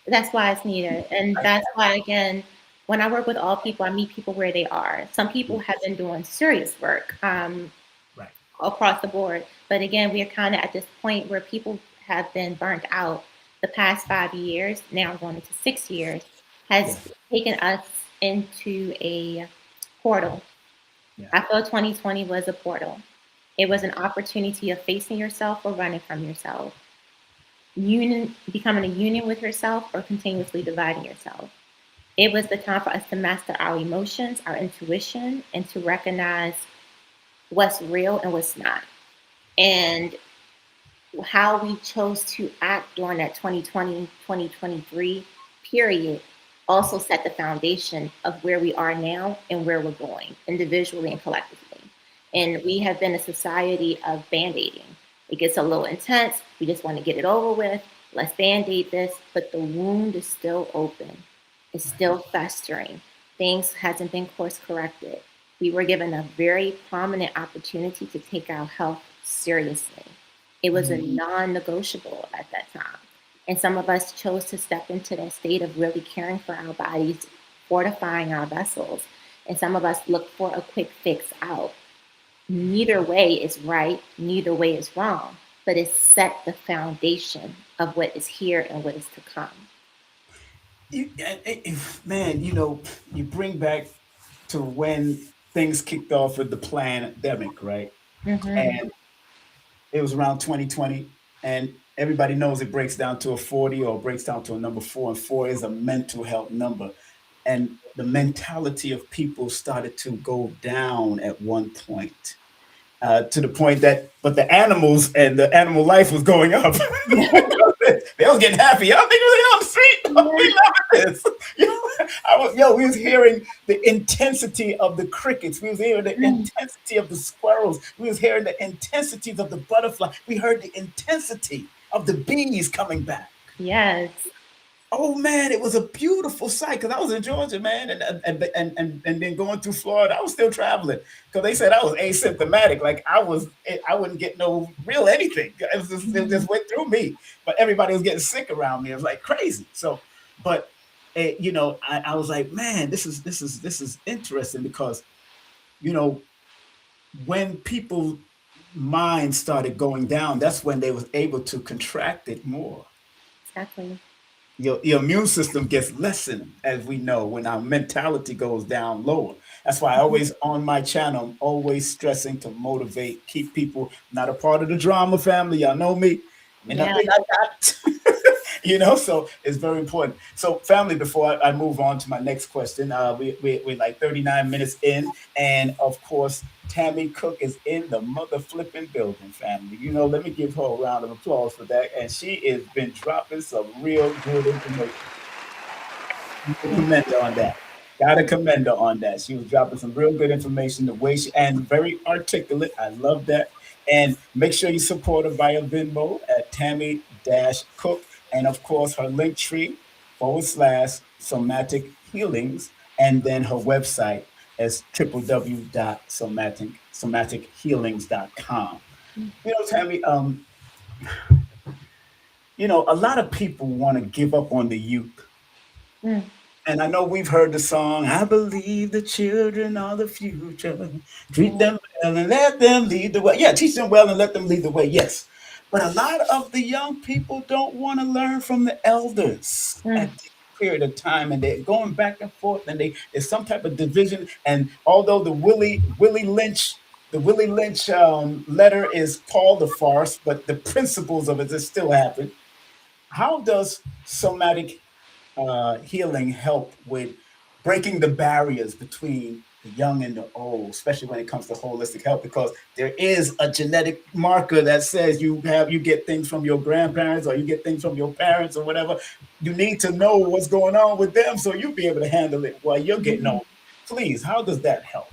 That's why it's needed. And that's why, again, when I work with all people, I meet people where they are. Some people have been doing serious work Right. across the board. But again, we are kind of at this point where people have been burnt out. The past 5 years, now going into 6 years, has Yes. taken us into a portal. Yeah. I feel 2020 was a portal. It was an opportunity of facing yourself or running from yourself, becoming a union with yourself or continuously dividing yourself. It was the time for us to master our emotions, our intuition, and to recognize what's real and what's not. And how we chose to act during that 2020, 2023 period also set the foundation of where we are now and where we're going individually and collectively. And we have been a society of band-aiding. It gets a little intense. We just want to get it over with. Let's band-aid this, but the wound is still open. It's still festering. Things hasn't been course corrected. We were given a very prominent opportunity to take our health seriously. It was a non-negotiable at that time. And some of us chose to step into that state of really caring for our bodies, fortifying our vessels. And some of us look for a quick fix out. Neither way is right, neither way is wrong, but it set the foundation of what is here and what is to come. Man, you bring back to when things kicked off with the pandemic, right? Mm-hmm. And it was around 2020, and everybody knows it breaks down to a 40 or breaks down to a number four, and four is a mental health number. And the mentality of people started to go down at one point, to the point that, but the animals and the animal life was going up. They was getting happy. Y'all think was on the street? Oh, we loving this. We was hearing the intensity of the crickets. We was hearing the intensity of the squirrels. We was hearing the intensities of the butterfly. We heard the intensity of the bees coming back. Yes. Oh man, it was a beautiful sight because I was in Georgia, man, and then going through Florida. I was still traveling because they said I was asymptomatic. Like I wouldn't get no real anything. It just went through me, but everybody was getting sick around me. It was like crazy. So, but I was like, man, this is interesting because you know when people minds started going down, that's when they was able to contract it more. Exactly. Your immune system gets lessened, as we know, when our mentality goes down lower. That's why I always on my channel, I'm always stressing to motivate, keep people not a part of the drama family. Y'all know me. And Yeah. nothing I got. So it's very important. So, family, before I move on to my next question, we're like 39 minutes in. And of course, Tami Cook is in the mother flipping building, family. Let me give her a round of applause for that. And she has been dropping some real good information. Commend her on that. Gotta commend her on that. She was dropping some real good information, the way and very articulate. I love that. And make sure you support her via Venmo at Tami Cook. And of course, her link tree /somatic healings. And then her website is www.somatichealings.com. Tami, a lot of people want to give up on the youth. Mm. And I know we've heard the song, I believe the children are the future. Treat them well and let them lead the way. Yeah, teach them well and let them lead the way. Yes. But a lot of the young people don't want to learn from the elders Mm. at this period of time. And they're going back and forth, and there's some type of division. And although the Willie Lynch letter is called a farce, but the principles of it just still happen. How does somatic healing help with breaking the barriers between the young and the old, especially when it comes to holistic health? Because there is a genetic marker that says you get things from your grandparents or you get things from your parents or whatever. You need to know what's going on with them so you'll be able to handle it while you're getting old. Please, how does that help?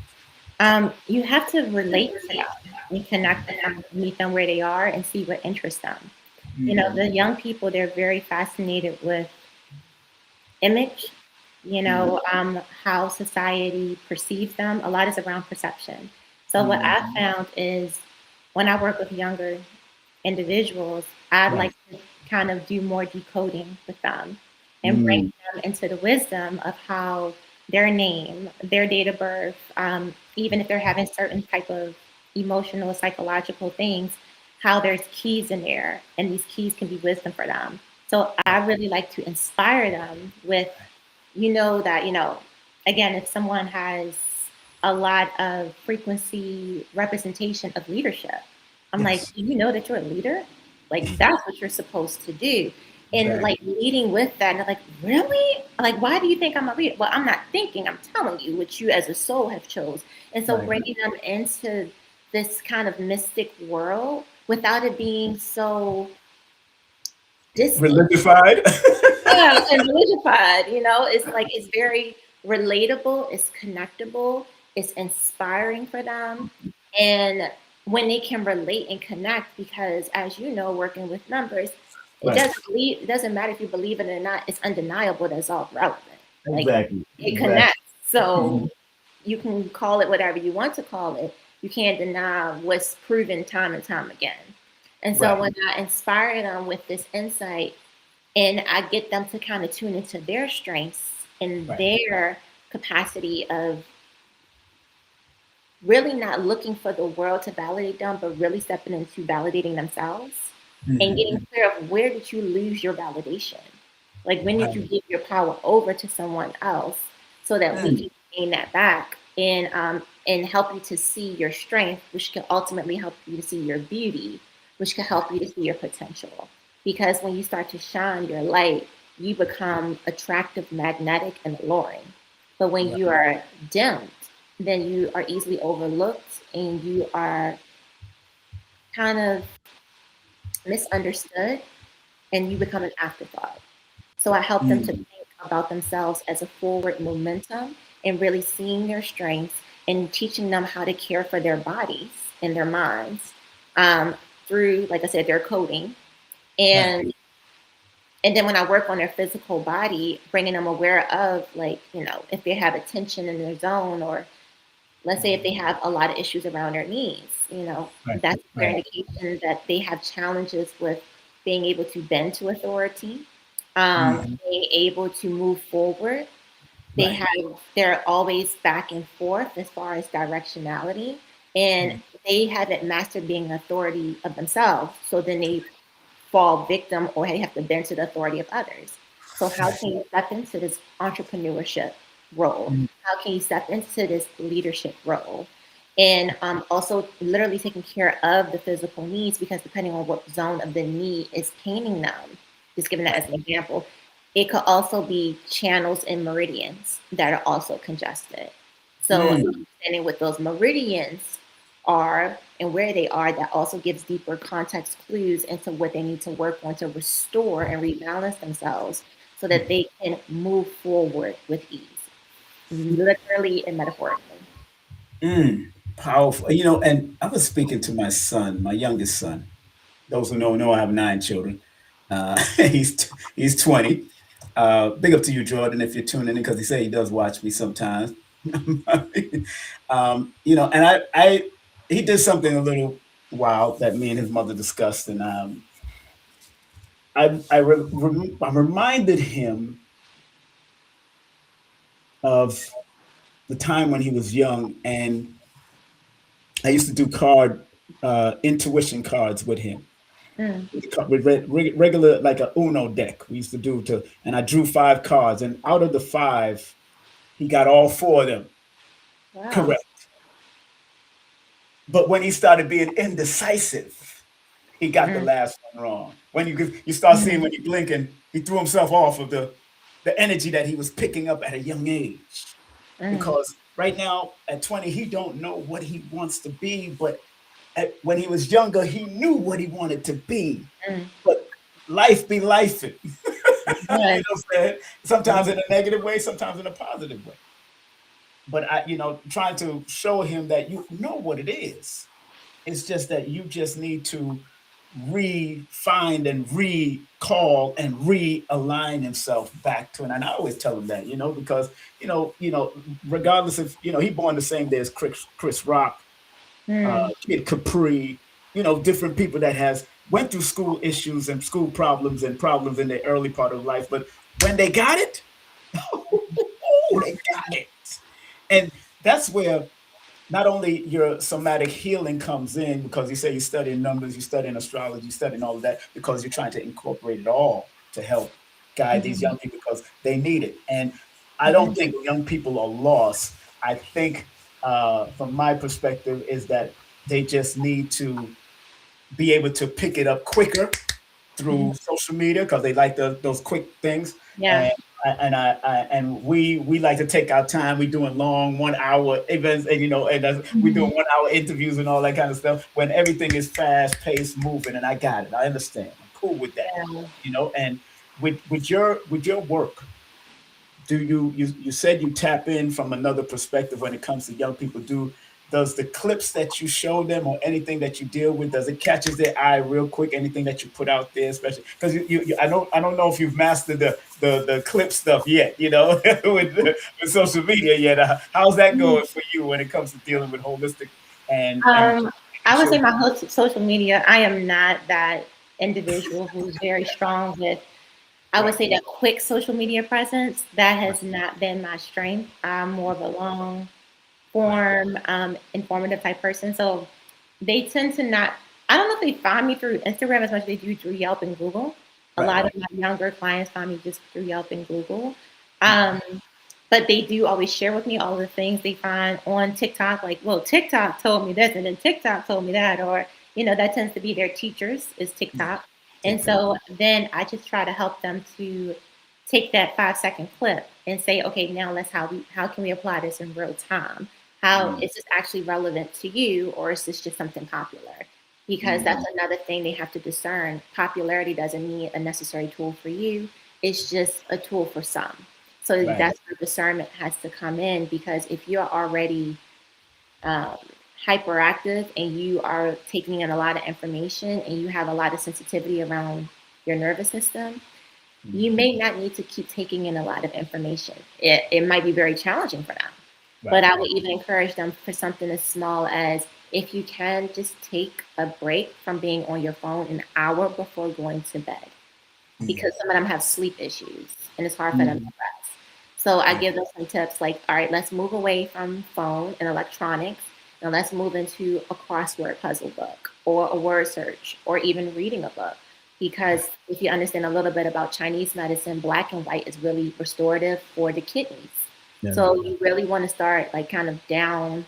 You have to relate to them and connect with them, meet them where they are, and see what interests them. The young people, they're very fascinated with image, how society perceives them. A lot is around perception. So what I found is when I work with younger individuals, I'd like to kind of do more decoding with them and bring them into the wisdom of how their name, their date of birth, even if they're having certain type of emotional or psychological things, how there's keys in there, and these keys can be wisdom for them. So I really like to inspire them with, that, again, if someone has a lot of frequency representation of leadership. I'm like, Yes. do you know that you're a leader? Like, that's what you're supposed to do. And Exactly. like leading with that, and I'm like, really? Like, why do you think I'm a leader? Well, I'm not thinking, I'm telling you what you as a soul have chose. And so Right. bringing them into this kind of mystic world without it being so distant. Religified. Yeah, and religified, it's like it's very relatable, it's connectable, it's inspiring for them. And when they can relate and connect, because as you know, working with numbers, Right. it doesn't matter if you believe it or not, it's undeniable that it's all relevant. Like Exactly. it Exactly. connects. So you can call it whatever you want to call it. You can't deny what's proven time and time again. And so Right. when I inspire them with this insight, and I get them to kind of tune into their strengths and Right. their capacity of really not looking for the world to validate them, but really stepping into validating themselves and getting Mhm. clear of where did you lose your validation? Like when did you Right. give your power over to someone else so that we Mm. can gain that back and help you to see your strength, which can ultimately help you to see your beauty, which can help you to see your potential. Because when you start to shine your light, you become attractive, magnetic, and alluring. But when Right. you are dimmed, then you are easily overlooked and you are kind of misunderstood and you become an afterthought. So I help them to Mm. think about themselves as a forward momentum and really seeing their strengths and teaching them how to care for their bodies and their minds through, like I said, their coding. Right. And then when I work on their physical body, bringing them aware of, like, if they have a tension in their zone, or let's say if they have a lot of issues around their knees, Right. that's a clear Right. indication that they have challenges with being able to bend to authority, Mhm. being able to move forward. Right. They're always back and forth as far as directionality, and Mm. they haven't mastered being an authority of themselves. So then they fall victim or they have to bend to the authority of others. So how Right. can you step into this entrepreneurship role? Mm. How can you step into this leadership role? And also literally taking care of the physical needs, because depending on what zone of the knee is paining them, just giving that Right. as an example, it could also be channels and meridians that are also congested. So Mm. understanding what those meridians are and where they are, that also gives deeper context clues into what they need to work on to restore and rebalance themselves so that they can move forward with ease, literally and metaphorically. Mm. Powerful. And I was speaking to my son, my youngest son. Those who know I have 9 children. He's 20. Big up to you, Jordan, if you're tuning in, because he said he does watch me sometimes. And I he did something a little wild that me and his mother discussed, and I reminded him of the time when he was young, and I used to do intuition cards with him. Mm, With regular, like a Uno deck we used to do, and I drew 5 cards, and out of the 5, he got all 4 of them wow. correct. But when he started being indecisive, he got the Mm, last one wrong. When you start seeing mm, when he blinking, he threw himself off of the energy that he was picking up at a young age. mm, Because right now at 20, he don't know what he wants to be, but when he was younger, he knew what he wanted to be. mm. But life be life. You know what Yes. I'm saying? Sometimes Mhm. in a negative way, sometimes in a positive way. But trying to show him that you know what it is. It's just that you just need to re-find and recall and realign himself back to it. And I always tell him that, because regardless of he born the same day as Chris Rock, Mm, Kid Capri, different people that has went through school issues and school problems and problems in the early part of life, but when they got it, they got it. And that's where not only your somatic healing comes in, because you say you're studying numbers, you're studying astrology, you're studying all of that, because you're trying to incorporate it all to help guide these mhm, young people because they need it. And I don't mhm, think young people are lost. I think from my perspective, is that they just need to be able to pick it up quicker through social media because they like those quick things. Yeah. And and we like to take our time. We doing long 1 hour events, and we doing Mhm. 1 hour interviews and all that kind of stuff. When everything is fast paced, moving, and I got it. I understand. I'm cool with that. Yeah. And with your work, do you said you tap in from another perspective when it comes to young people? Does the clips that you show them or anything that you deal with, does it catches their eye real quick? Anything that you put out there, especially because I don't know if you've mastered the clip stuff yet, with social media yet. How's that going for you when it comes to dealing with holistic and Um, making I would sure? say my social media, I am not that individual who's very strong with, I would Right, say that quick social media presence, that right, has not been my strength. I'm more of a long right, form, informative type person. So they tend to not, I don't know if they find me through Instagram as much as they do through Yelp and Google. A right, lot right. of my younger clients find me just through Yelp and Google. Mhm. Um, but they do always share with me all the things they find on TikTok, like, well, TikTok told me this, and then TikTok told me that, or, that tends to be their teachers is Yeah, TikTok. And TikTok. so then I just try to help them to take that 5-second clip and say, okay, now how can we apply this in real time? How Mm, is this actually relevant to you, or is this just something popular? Because mhm. that's another thing they have to discern. Popularity doesn't mean a necessary tool for you. It's just a tool for some. So Right. that's where discernment has to come in, because if you're already um, hyperactive and you are taking in a lot of information and you have a lot of sensitivity around your nervous system, you Mhm. may not need to keep taking in a lot of information. It might be very challenging for them. But Right, I right. would even encourage them for something as small as, if you can, just take a break from being on your phone an hour before going to bed, Mhm. because some of them have sleep issues and it's hard for them to Mhm. rest. So I Yeah. give them some tips like, all right, let's move away from phone and electronics, and let's move into a crossword puzzle book or a word search or even reading a book. Right. Because if you understand a little bit about Chinese medicine, black and white is really restorative for the kidneys. Yeah. So you really want to start like kind of down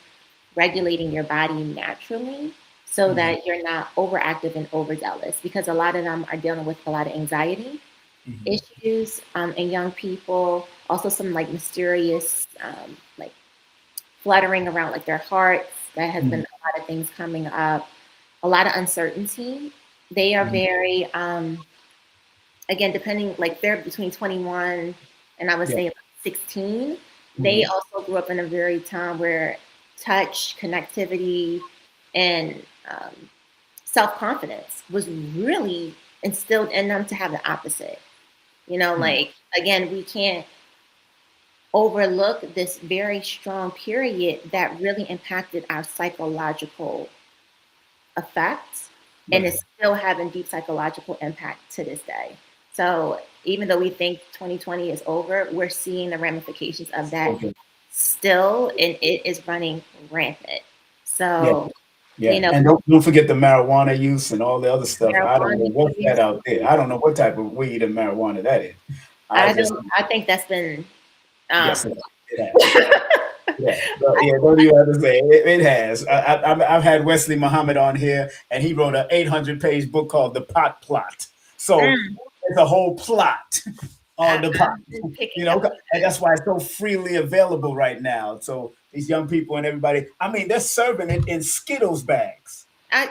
regulating your body naturally, so Mhm. that you're not overactive and overzealous, because a lot of them are dealing with a lot of anxiety Mhm. issues in young people. Also, some like mysterious, like fluttering around like their hearts. That has been Mhm. a lot of things coming up. A lot of uncertainty. They are Mhm. very, again, depending, like they're between 21 and I would Yeah. say like 16. They Mhm. also grew up in a very time where touch, connectivity, and self confidence was really instilled in them to have the opposite. Mhm. Like, again, we can't overlook this very strong period that really impacted our psychological effects, and Right. is still having deep psychological impact to this day. So even though we think 2020 is over, we're seeing the ramifications of that Okay. still, and it is running rampant. Yeah. So, you Yeah. know, And don't forget the marijuana use and all the other stuff. I don't know marijuana what's that use, out there. I don't know what type of weed and marijuana that is. I I just don't, I think that's been, yes, um, it has. Yeah, but yeah, don't even have to say it has. I've had Wesley Muhammad on here, and he wrote an 800-page book called The Pot Plot. So mm, it's a whole plot on the pot, I've been picking up on and that's why it's so freely available right now. So these young people and everybody, I mean, they're serving it in Skittles bags. I,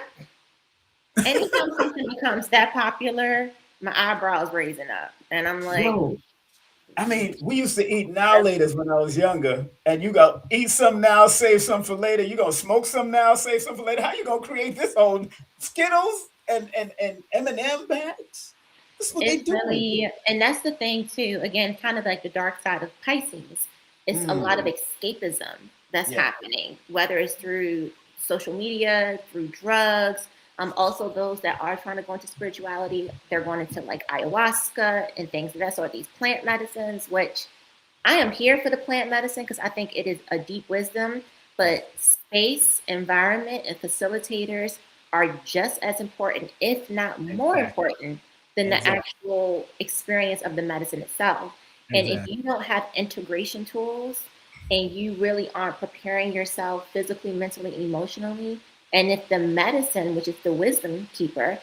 anytime something becomes that popular, my eyebrows raising up, and I'm like, Yo, I mean, we used to eat now laters when I was younger, and you go eat some now, save some for later. You gonna smoke some now, save some for later. How you gonna create this whole Skittles and M&M bags? This is what they it's do. really, and that's the thing too. Again, kind of like the dark side of Pisces. It's a lot of Mm, escapism that's yeah, happening, whether it's through social media, through drugs. Also, those that are trying to go into spirituality, they're going into like ayahuasca and things of that sort. These plant medicines, which I am here for the plant medicine because I think it is a deep wisdom. right. But space, environment, and facilitators are just as important, if not more Exactly. important, than the Exactly. actual experience of the medicine itself. And if Exactly. you don't have integration tools and you really aren't preparing yourself physically, mentally, emotionally, and if the medicine, which is the wisdom keeper,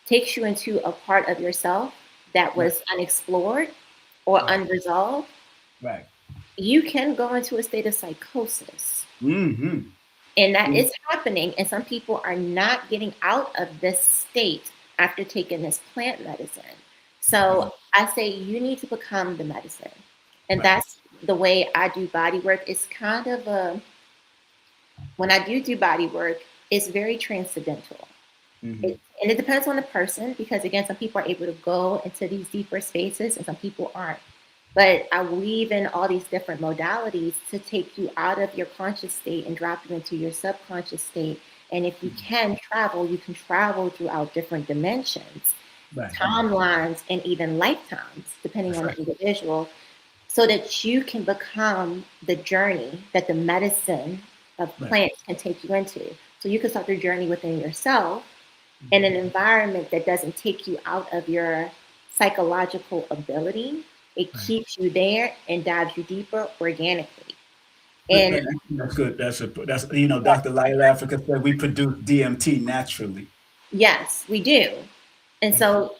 takes you into a part of yourself that Right. was unexplored or Right. unresolved, Right. you can go into a state of psychosis. Mm-hmm. And that Mm. is happening. And some people are not getting out of this state after taking this plant medicine. Mm. So I say you need to become the medicine. And Right. that's the way I do body work. It's kind of when I do body work, it's very transcendental. Mm-hmm. And it depends on the person because, again, some people are able to go into these deeper spaces and some people aren't. But I weave in all these different modalities to take you out of your conscious state and drop you into your subconscious state. And if you you can travel throughout different dimensions, Right. timelines, and even lifetimes, depending That's on right. the individual, so that you can become the journey that the medicine of Right. plants can take you into. So you can start your journey within yourself in an Mm-hmm. environment that doesn't take you out of your psychological ability. It Right. keeps you there and dives you deeper organically. But And that's good. That's Dr. Lila Africa said we produce DMT naturally. yes, we do. And Mm-hmm. so,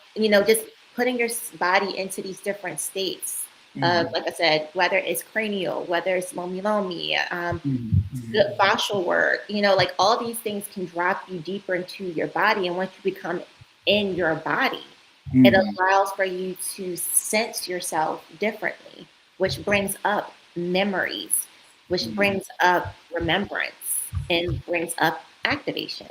just putting your body into these different states of, Mm-hmm. like I said, whether it's cranial, whether it's lomi lomi, Mm-hmm. the fascial work, like all these things can drop you deeper into your body. And once you become in your body, it Mm-hmm. allows for you to sense yourself differently, which brings up memories, which Mm-hmm. brings up remembrance and brings up activation.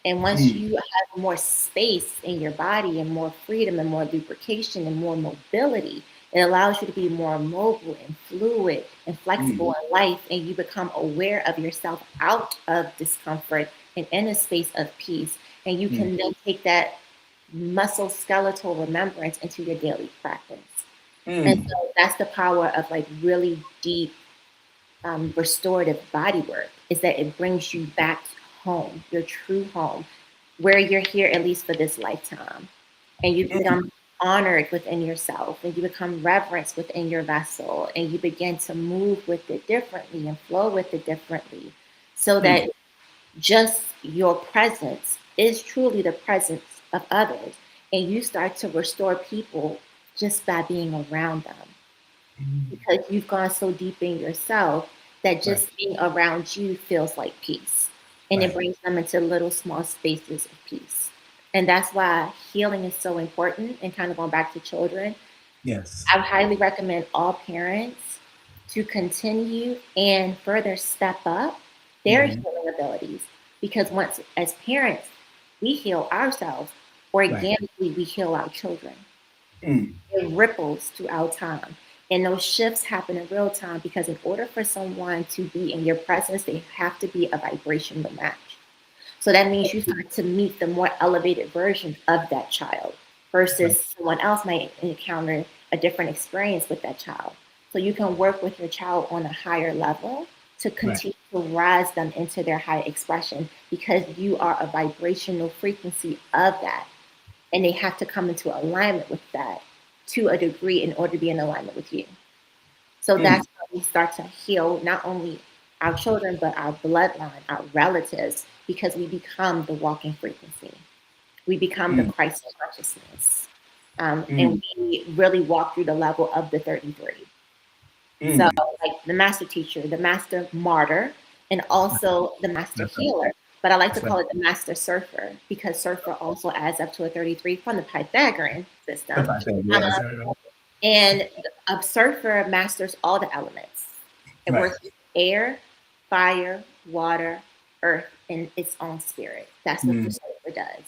And once Mm-hmm. you have more space in your body and more freedom and more lubrication and more mobility, it allows you to be more mobile and fluid and Mm-hmm. flexible in life. And you become aware of yourself out of discomfort and in a space of peace. And you can then take that muscle skeletal remembrance into your daily practice. And Mm-hmm. so that's the power of like really deep restorative body work is that it brings you back home, your true home, where you're here at least for this lifetime. And you become honored within yourself and you become reverence within your vessel and you begin to move with it differently and flow with it differently so that just your presence is truly the presence of others. And you start to restore people just by being around them Mm-hmm. because you've gone so deep in yourself that Right. just being around you feels like peace. And it Right. brings them into little small spaces of peace. And that's why healing is so important. And kind of going back to children, Yes. I highly recommend all parents to continue and further step up their Mm-hmm. healing abilities. Because once, as parents, we heal ourselves, Right. organically, we heal our children. Mm. It ripples throughout time. And those shifts happen in real time because in order for someone to be in your presence, they have to be a vibrational match. So that means you start to meet the more elevated version of that child Right. versus someone else might encounter a different experience with that child. So you can work with your child on a higher level to Right. continue to rise them into their high expression because you are a vibrational frequency of that. And they have to come into alignment with that to a degree in order to be in alignment with you. So Mm. that's how we start to heal not only our children, but our bloodline, our relatives, because we become the walking frequency. We become the Mm. Christ consciousness. And Mm. we really walk through the level of the 33. So, Mm. like the master teacher, the master martyr, and also the master That's right. healer. But I like to That's right. call it the master surfer because surfer also adds up to a 33 from the Pythagorean That's system. right. Um, Yes. Right. and a surfer masters all the elements. It Right. works with air, fire, water, earth, and its own spirit. That's what the Mm. surfer does.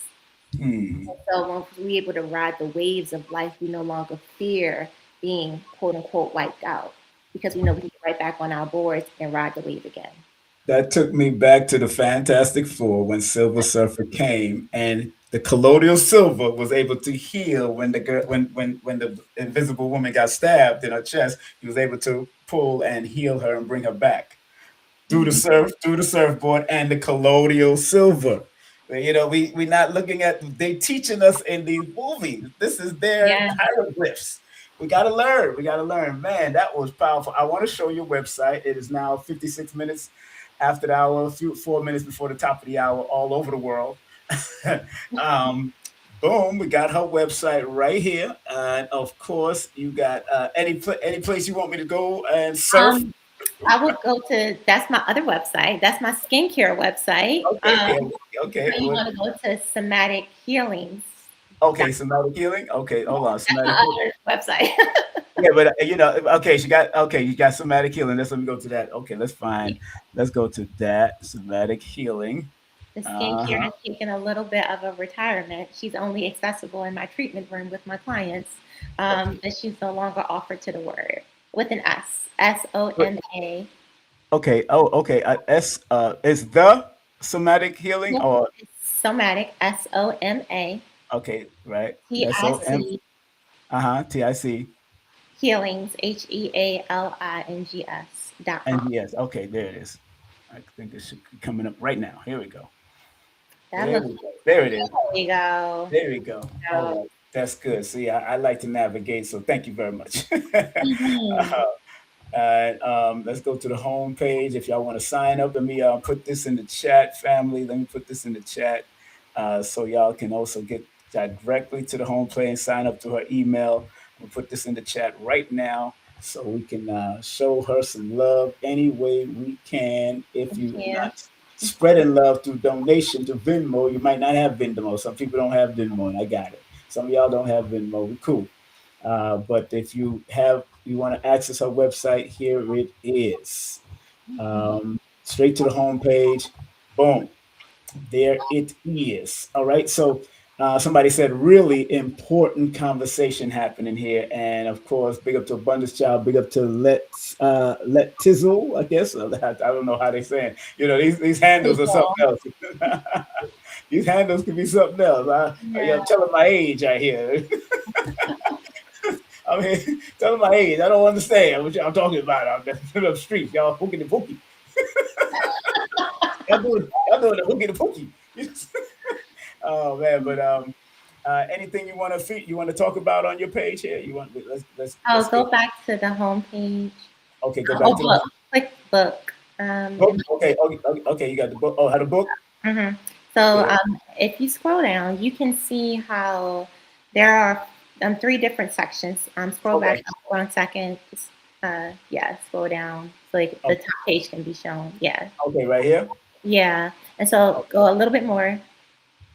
Mm. So when we're able to ride the waves of life, we no longer fear being quote unquote wiped out because we know we can get right back on our boards and ride the wave again. That took me back to the Fantastic Four when Silver Surfer came, and the colloidal silver was able to heal when the girl, when the invisible woman got stabbed in her chest. He was able to pull and heal her and bring her back through the Mhm. through the surfboard and the colloidal silver. We're not looking at they teaching us in these movies. This is their Yeah. hieroglyphs. We gotta learn. We gotta learn. Man, that was powerful. I want to show your website. It is now 56 minutes after the hour, a few 4 minutes before the top of the hour, all over the world. um, Boom, we got her website right here. And of course, you got any place you want me to go and surf? Um, I would go to that's my other website. That's my skincare website. Okay, yeah, okay. So you want to go to somatic healings. Okay, somatic healing. Okay, hold on, That's somatic. my other website. Yeah, but okay, you got somatic healing. Let me go to that. Okay, let's go to that somatic healing. The skincare Uh-huh. has taken a little bit of a retirement. She's only accessible in my treatment room with my clients, and she's no longer offered to the word with an S, SOMA. Okay. Oh, okay. Is the somatic healing Nope, or it's somatic, SOMA, okay, right? SOM. TIC, TIC healings, HEALINGS.com. and yes. Okay, there it is. I think it should be coming up right now. Here we go. That There looks, we go. There it is. there we go. There we go. All So, right. That's good. See, I like to navigate, so thank you very much. mhm. Let's go to the home page. If y'all want to sign up, let me put this in the chat, family. Let me put this in the chat so y'all can also get directly to the home page and sign up to her email. We'll put this in the chat right now so we can show her some love any way we can. If Thank you're you. not spreading love through donation to Venmo, you might not have Venmo. Some people don't have Venmo, and I got it. Some of y'all don't have Venmo. We cool. But if you want to access our website, here it is. Straight to the home page. Boom. There it is. All right. So somebody said really important conversation happening here. And of course, big up to Abundance Child, big up to Let Tizzle, I guess. I don't know how they say it. These handles are something else. These handles could be something else. Yeah. I'm telling my age out here. I mean, tell them my age. I don't understand what y'all talking about out there in the streets. Y'all hooking the pookie. Y'all doing the hooky the pookie. Oh man, but anything you want to talk about on your page here? You want Oh, let's go get back to the home page. okay. Go back Oh, to the book. Click book. book. Okay, okay. You got the book. Oh, how the book? Mhm. So Yeah. if you scroll down, you can see how there are 3 different sections. Scroll back Okay. up 1 second. Yeah, scroll down so like the Okay. top page can be shown. Yeah, Okay. Right here. yeah. And so Okay. go a little bit more.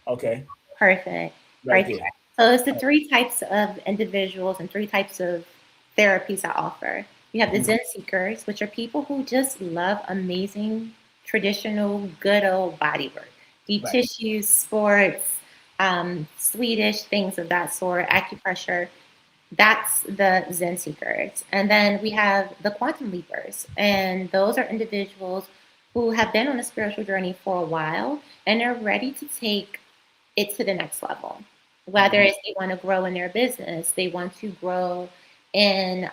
Okay. Perfect. Right Right there. there. So it's the 3 types of individuals and 3 types of therapies I offer. You have the Mhm. Zen seekers, which are people who just love amazing, traditional, good old body work, deep Right. tissues, sports, Swedish, things of that sort, acupressure. That's the Zen seekers. And then we have the quantum leapers. And those are individuals who have been on a spiritual journey for a while and are ready to take it to the next level. Whether Mhm. it's they want to grow in their business, they want to grow in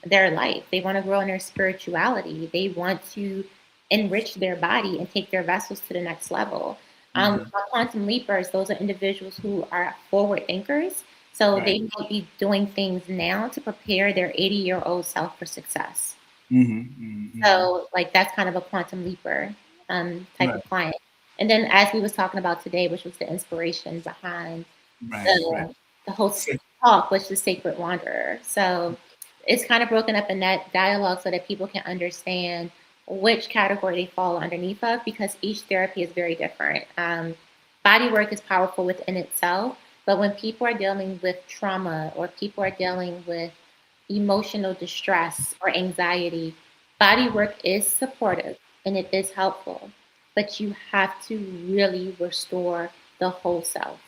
their life, they want to grow in their spirituality, they want to enrich their body and take their vessels to the next level. Mhm. Quantum leapers, those are individuals who are forward thinkers. So Right. they might be doing things now to prepare their 80-year-old self for success. Mhm. Mhm. So, like, that's kind of a quantum leaper type Right. of client. And then, as we was talking about today, which was the inspiration behind Right. Right. the whole talk, which is Sacred Wanderer. So, it's kind of broken up in that dialogue so that people can understand which category they fall underneath of, because each therapy is very different. Body work is powerful within itself, but when people are dealing with trauma or people are dealing with emotional distress or anxiety, body work is supportive and it is helpful, but you have to really restore the whole self.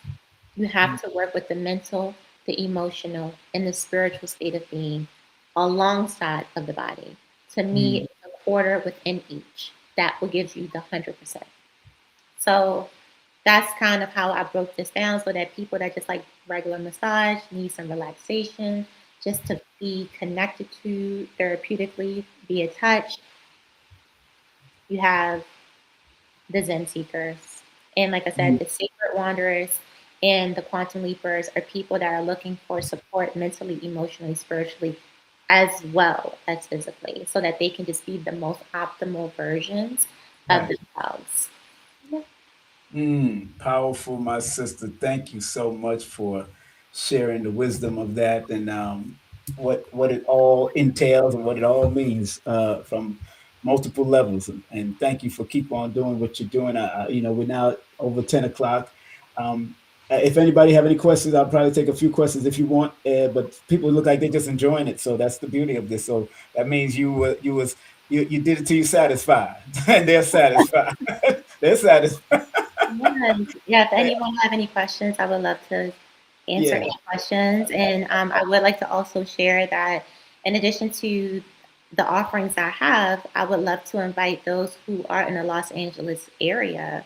You have to work with the mental, the emotional, and the spiritual state of being alongside of the body. To me, Mhm. it's a quarter within each. That will give you the 100%. So that's kind of how I broke this down so that people that just like regular massage need some relaxation, just to be connected to therapeutically, be a touch. You have the Zen seekers. And like I said, Mhm. the sacred wanderers. And the quantum leapers are people that are looking for support mentally, emotionally, spiritually, as well as physically, so that they can just be the most optimal versions of Right. themselves. Yeah. Powerful, my sister. Thank you so much for sharing the wisdom of that and what it all entails and what it all means from multiple levels. And thank you for keep on doing what you're doing. We're now over 10 o'clock. Um, if anybody have any questions, I'll probably take a few questions if you want. But people look like they're just enjoying it, so that's the beauty of this. So that means you did it till you satisfied, and they're satisfied. They're satisfied. Yes. Yeah, if anyone have any questions, I would love to answer Yeah. any questions. And I would like to also share that in addition to the offerings I have, I would love to invite those who are in the Los Angeles area.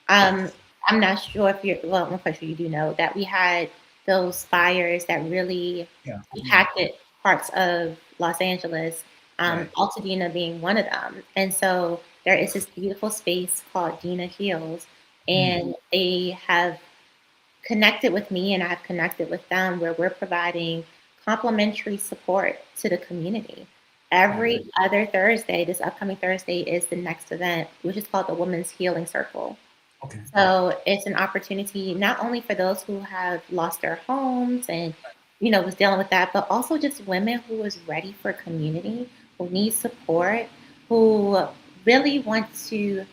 Um, Yes. I'm not sure if you're, well, I'm quite sure you do know that we had those fires that really Yeah. Yeah. impacted parts of Los Angeles, Right. Altadena being one of them. And so there is this beautiful space called Dina Hills, Mm. and they have connected with me and I've connected with them where we're providing complimentary support to the community. Right. Every other Thursday, this upcoming Thursday is the next event, which is called the Women's Healing Circle. Okay. So it's an opportunity not only for those who have lost their homes and was dealing with that, but also just women who is ready for community, who need support, who really want to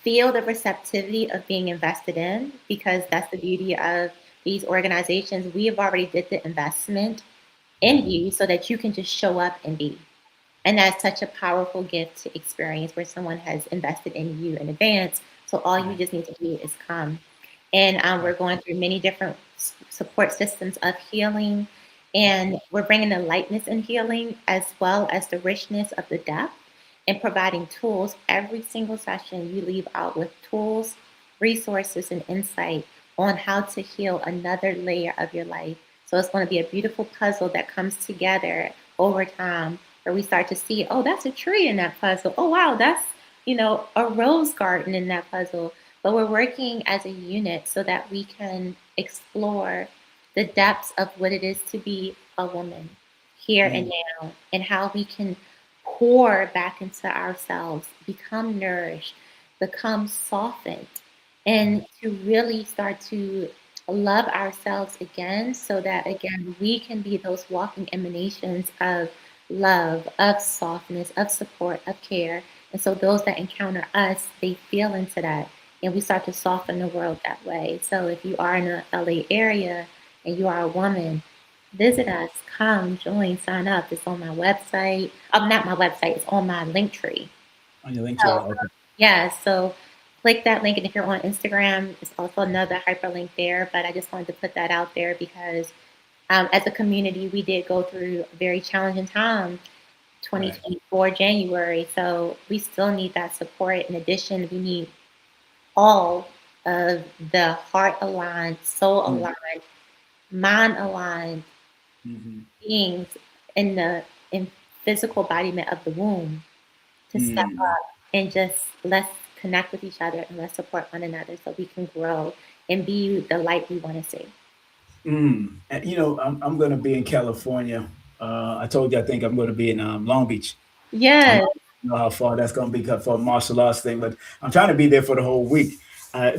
feel the receptivity of being invested in, because that's the beauty of these organizations. We have already did the investment Yeah. in you so that you can just show up and be. And that's such a powerful gift to experience where someone has invested in you in advance. So all you Right. just need to do is come. And we're Right. going through many different support systems of healing. And we're bringing the lightness in healing as well as the richness of the depth and providing tools. Every single session, you leave out with tools, resources, and insight on how to heal another layer of your life. So it's going to be a beautiful puzzle that comes together over time where we start to see, oh, that's a tree in that puzzle. Oh, wow, that's, a rose garden in that puzzle. But we're working as a unit so that we can explore the depths of what it is to be a woman here and Mm. now, and how we can pour back into ourselves, become nourished, become softened, Right. and to really start to love ourselves again so that, again, we can be those walking emanations of love, of softness, of support, of care. And so those that encounter us, they feel into that. And we start to soften the world that way. So if you are in the LA area and you are a woman, visit us, come, join, sign up. It's on my website. Not my website, it's on my Linktree. On your link So, tree. Okay. yeah, so click that link. And if you're on Instagram, it's also another hyperlink there. But I just wanted to put that out there because as a community, we did go through a very challenging time, Right. 2024 January. So we still need that support. In addition, we need all of the heart aligned, soul Mm. aligned, mind aligned Hmm. beings in the in physical embodiment of the womb to step Mm. up and just let's connect with each other and let's support one another so we can grow and be the light we want to see. And, I'm going to be in California. I told you I think I'm going to be in Long Beach. I don't Yes. know how far that's going to be for a martial arts thing, but I'm trying to be there for the whole week.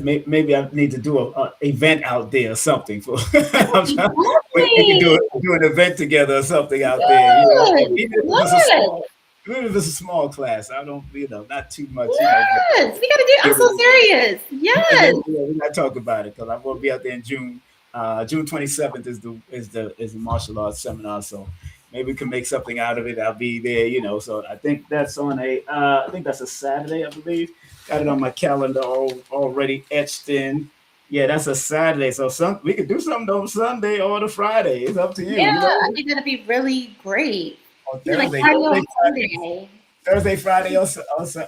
Maybe I need to do a event out there or something. For I'm trying, we can Exactly. do an event together or something out there. Yes. Even if it's a Yes. small, even if it's a small class. I don't, not too much, but Yes. We gotta do, I'm so serious. and Yes. then we gotta talk about it because I'm gonna be out there in June. June 27th is the martial arts seminar, so maybe we can make something out of it. I'll be there, So I think that's I think that's a Saturday, I believe. Got it on my calendar already etched in. Yeah, that's a Saturday. So we could do something on Sunday or the Friday. It's up to you. Yeah, I think that'd be really great. On Even like Thursday, cardio Thursday, on Friday, Sunday. Thursday, Friday,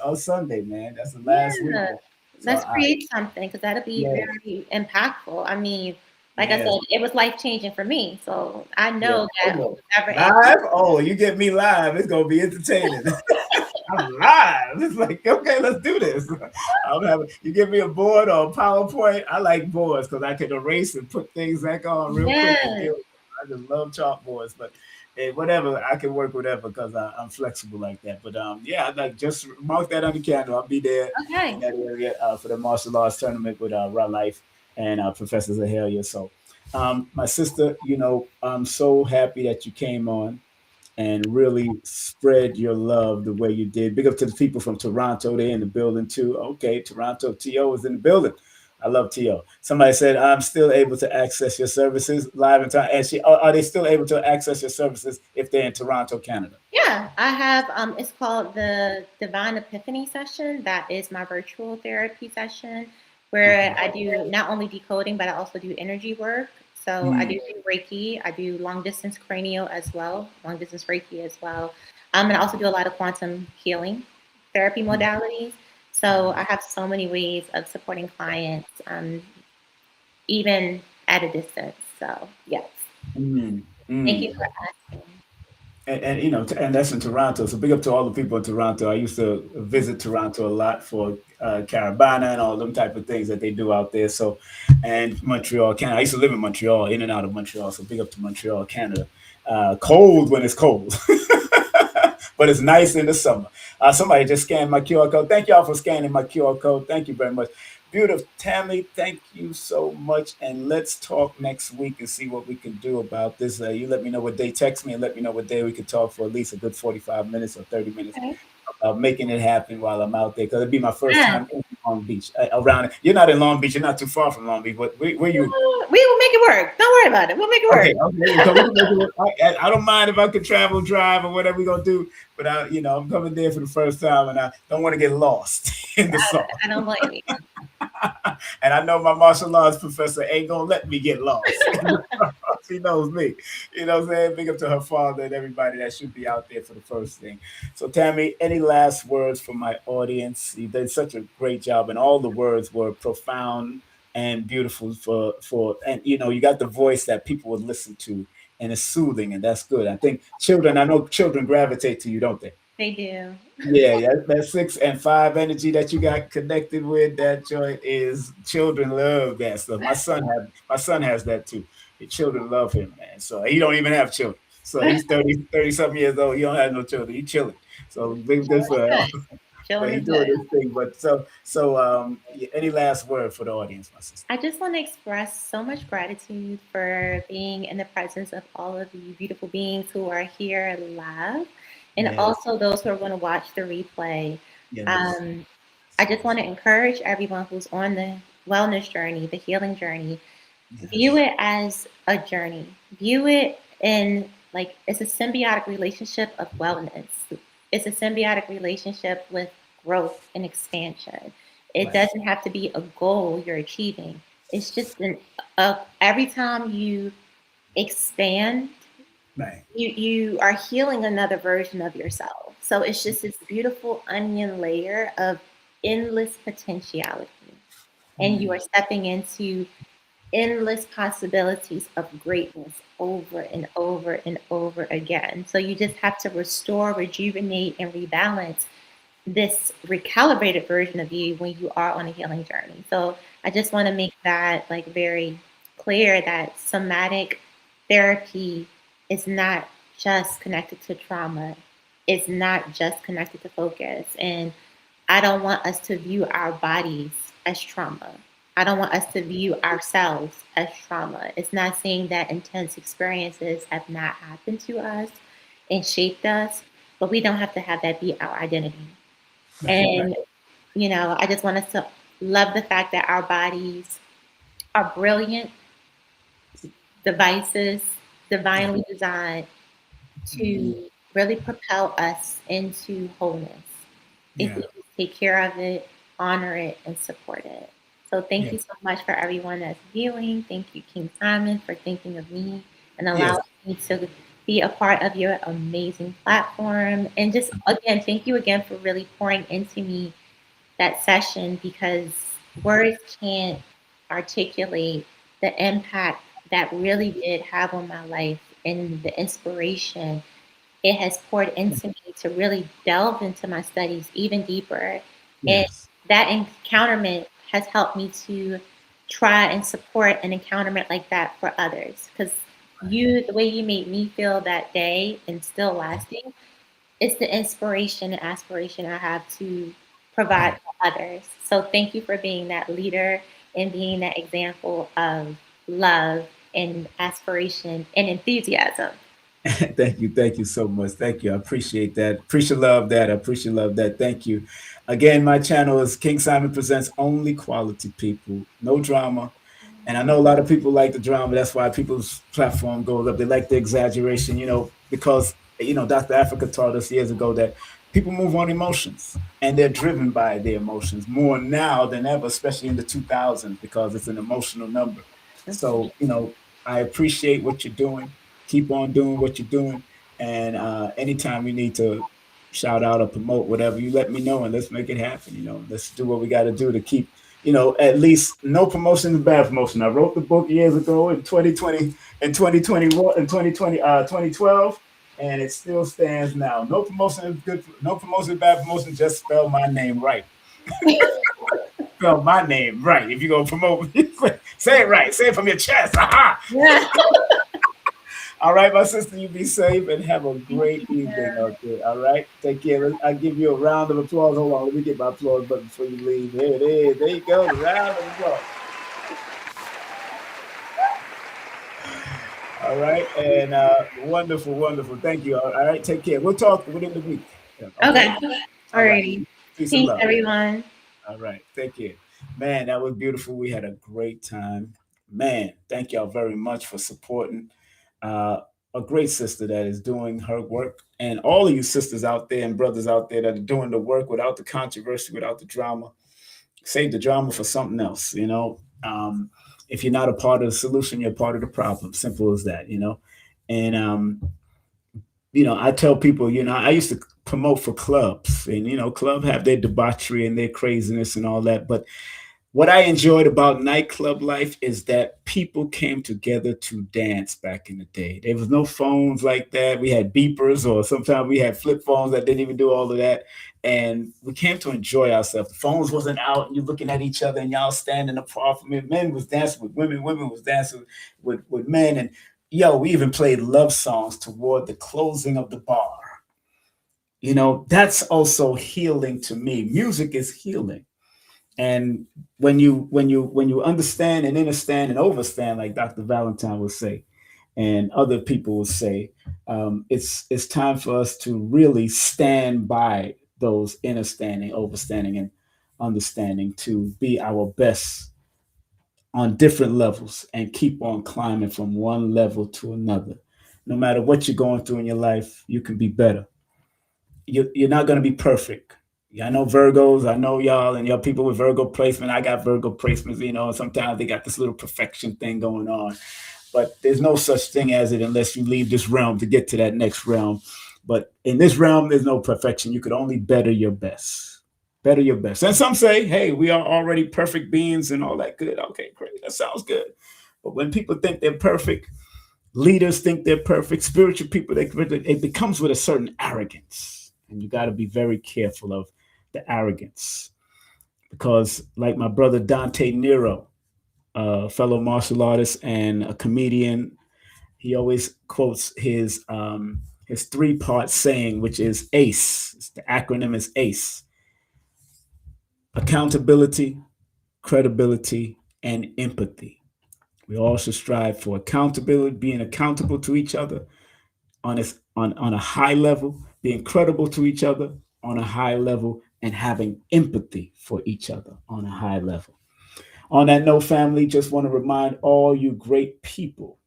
or Sunday, man. That's the last Yeah. weekend. So Let's create something because that'll be yeah, very impactful. I mean, like I said, yes. it was life changing for me. So I Yeah. know Oh that no. whoever Live? Oh, you get me live. It's gonna be entertaining. I'm live. It's like, okay, let's do this. You give me a board or a PowerPoint. I like boards because I can erase and put things back on real quick and Yes. deal with it. I just love chalkboards, but whatever, I can work whatever because I'm flexible like that. But yeah, I'd like just mark that on the calendar. I'll be there in Okay. that area for the martial arts tournament with Raw Life and Professor Zahalia. So, my sister, I'm so happy that you came on and really spread your love the way you did. Big up to the people from Toronto. They're in the building too. Okay, Toronto. T.O. is in the building. I love T.O. Somebody said, I'm still able to access your services live in time. And are they still able to access your services if they're in Toronto, Canada? Yeah, I have, it's called the Divine Epiphany session. That is my virtual therapy session where I do not only decoding, but I also do energy work. So I do Reiki, I do long distance cranial as well, long distance Reiki as well. And I also do a lot of quantum healing therapy modalities. So I have so many ways of supporting clients, even at a distance. So yes, Mm, thank you mm. for asking. And that's in Toronto. So big up to all the people in Toronto. I used to visit Toronto a lot for Carabana and all them type of things that they do out there. So, and Montreal, Canada. I used to live in Montreal, in and out of Montreal. So big up to Montreal, Canada. Cold when it's cold, but it's nice in the summer. Somebody just scanned my QR code. Thank y'all for scanning my QR code. Thank you very much. Beautiful. Tammy, thank you so much. And let's talk next week and see what we can do about this. You let me know what day, text me and let me know what day we could talk for at least a good 45 minutes or 30 minutes Okay. about making it happen while I'm out there. Because it'd be my first Yeah. time in Long Beach. Around it. You're not in Long Beach. You're not too far from Long Beach. But where you? We will make it work. Don't worry about it. We'll make it Okay, work. okay. So we can make it work. I don't mind if I could travel, drive, or whatever we're gonna do. But I'm coming there for the first time, and I don't want to get lost in the sauce. I don't blame you. And I know my martial arts professor ain't gonna let me get lost. She knows me. You know what I'm saying? Big up to her father and everybody that should be out there for the first thing. So Tammy, any last words for my audience? You did such a great job, and all the words were profound and beautiful for and you got the voice that people would listen to and it's soothing and that's good. I know children gravitate to you, don't they? They do. Yeah, yeah, that 6 and 5 energy that you got connected with, that joint is children love that stuff. My son has that too. The children love him, man. So he don't even have children. So he's 30 something years old. He don't have no children. He chilling. So big good for him. Chilling But he is doing good. his thing. But yeah, any last word for the audience, my sister? I just want to express so much gratitude for being in the presence of all of you beautiful beings who are here live and Yes, also those who are going to watch the replay. yes, Um, I just want to encourage everyone who's on the wellness journey, the healing journey, view yes. it as a journey. View it in like it's a symbiotic relationship of wellness. It's a symbiotic relationship with growth and expansion. It Right, doesn't have to be a goal you're achieving. It's just every time you expand, right. you are healing another version of yourself. So it's just this beautiful onion layer of endless potentiality. And you are Mm, stepping into endless possibilities of greatness over and over and over again. So you just have to restore, rejuvenate, and rebalance this recalibrated version of you when you are on a healing journey. So I just want to make that like very clear that somatic therapy is not just connected to trauma. It's not just connected to focus. And I don't want us to view our bodies as trauma. I don't want us to view ourselves as trauma. It's not saying that intense experiences have not happened to us and shaped us, but we don't have to have that be our identity. right, right. And, I just want us to love the fact that our bodies are brilliant devices, Yeah. divinely designed Mm, to really propel us into wholeness if we yeah. just take care of it, honor it, and support it. So thank Yeah. you so much for everyone that's viewing. Thank you, King Simon, for thinking of me and Yes. allowing me to be a part of your amazing platform. And just again, thank you again for really pouring into me that session because words can't articulate the impact that really did have on my life and the inspiration it has poured into me to really delve into my studies even deeper. And Yes. that encounterment has helped me to try and support an encounterment like that for others. Because the way you made me feel that day and still lasting, it's the inspiration and aspiration I have to provide Right. for others. So thank you for being that leader and being that example of love and aspiration and enthusiasm. Thank you so much. Thank you. I appreciate that. Appreciate love that. I appreciate love that. Thank you. Again, my channel is King Simon Presents Only Quality People, no drama. And I know a lot of people like the drama. That's why people's platform goes up. They like the exaggeration, because Dr. Africa taught us years ago that people move on emotions and they're driven by their emotions more now than ever, especially in the 2000s, because it's an emotional number. Mhm. So, I appreciate what you're doing. Keep on doing what you're doing. And anytime we need to shout out or promote whatever, you let me know and let's make it happen. Let's do what we got to do to keep, at least no promotion is bad promotion. I wrote the book years ago in 2020, in 2021, in 2020, 2012, and it still stands now. No promotion is good. No promotion is bad promotion. Just spell my name right. Spell my name right. If you're going to promote, say it right. Say it from your chest. Aha. Yeah. All right, my sister, you be safe and have a Thank great evening you. out there. All right, take care. I'll give you a round of applause. Hold on, let me get my applause button before you leave. There it is. There you go. The round of applause. All right, and wonderful, wonderful. Thank you. All right, take care. We'll talk within the week. Yeah, okay. Okay. All right. Alrighty. Peace and Peace, love. everyone. All right. Take care. Man, that was beautiful. We had a great time. Man, thank y'all very much for supporting uh, a great sister that is doing her work. And all of you sisters out there and brothers out there that are doing the work without the controversy, without the drama. Save the drama for something else. If you're not a part of the solution, you're part of the problem. Simple as that. And I tell people, I used to promote for clubs, and club have their debauchery and their craziness and all that. But what I enjoyed about nightclub life is that people came together to dance back in the day. There was no phones like that. We had beepers, or sometimes we had flip phones that didn't even do all of that. And we came to enjoy ourselves. The phones wasn't out, and you're looking at each other, and y'all standing apart from it. Men was dancing with women, women was dancing with men, and we even played love songs toward the closing of the bar. That's also healing to me. Music is healing. And when you understand and understand and overstand, like Dr. Valentine would say, and other people will say, it's time for us to really stand by those understanding, overstanding, and understanding to be our best on different levels and keep on climbing from one level to another. No matter what you're going through in your life, you can be better. You're not going to be perfect. Yeah, I know Virgos. I know y'all and y'all people with Virgo placement. I got Virgo placements, and sometimes they got this little perfection thing going on. But there's no such thing as it unless you leave this realm to get to that next realm. But in this realm, there's no perfection. You could only better your best. Better your best. And some say, hey, we are already perfect beings and all that good. Okay, great. That sounds good. But when people think they're perfect, leaders think they're perfect, spiritual people, it becomes with a certain arrogance. And you got to be very careful of the arrogance. Because, like my brother Dante Nero, a fellow martial artist and a comedian, he always quotes his three-part saying, which is ACE. The acronym is ACE: accountability, credibility, and empathy. We all should strive for accountability, being accountable to each other on a high level, being credible to each other on a high level, and having empathy for each other on a high level. On that note, family, just want to remind all you great people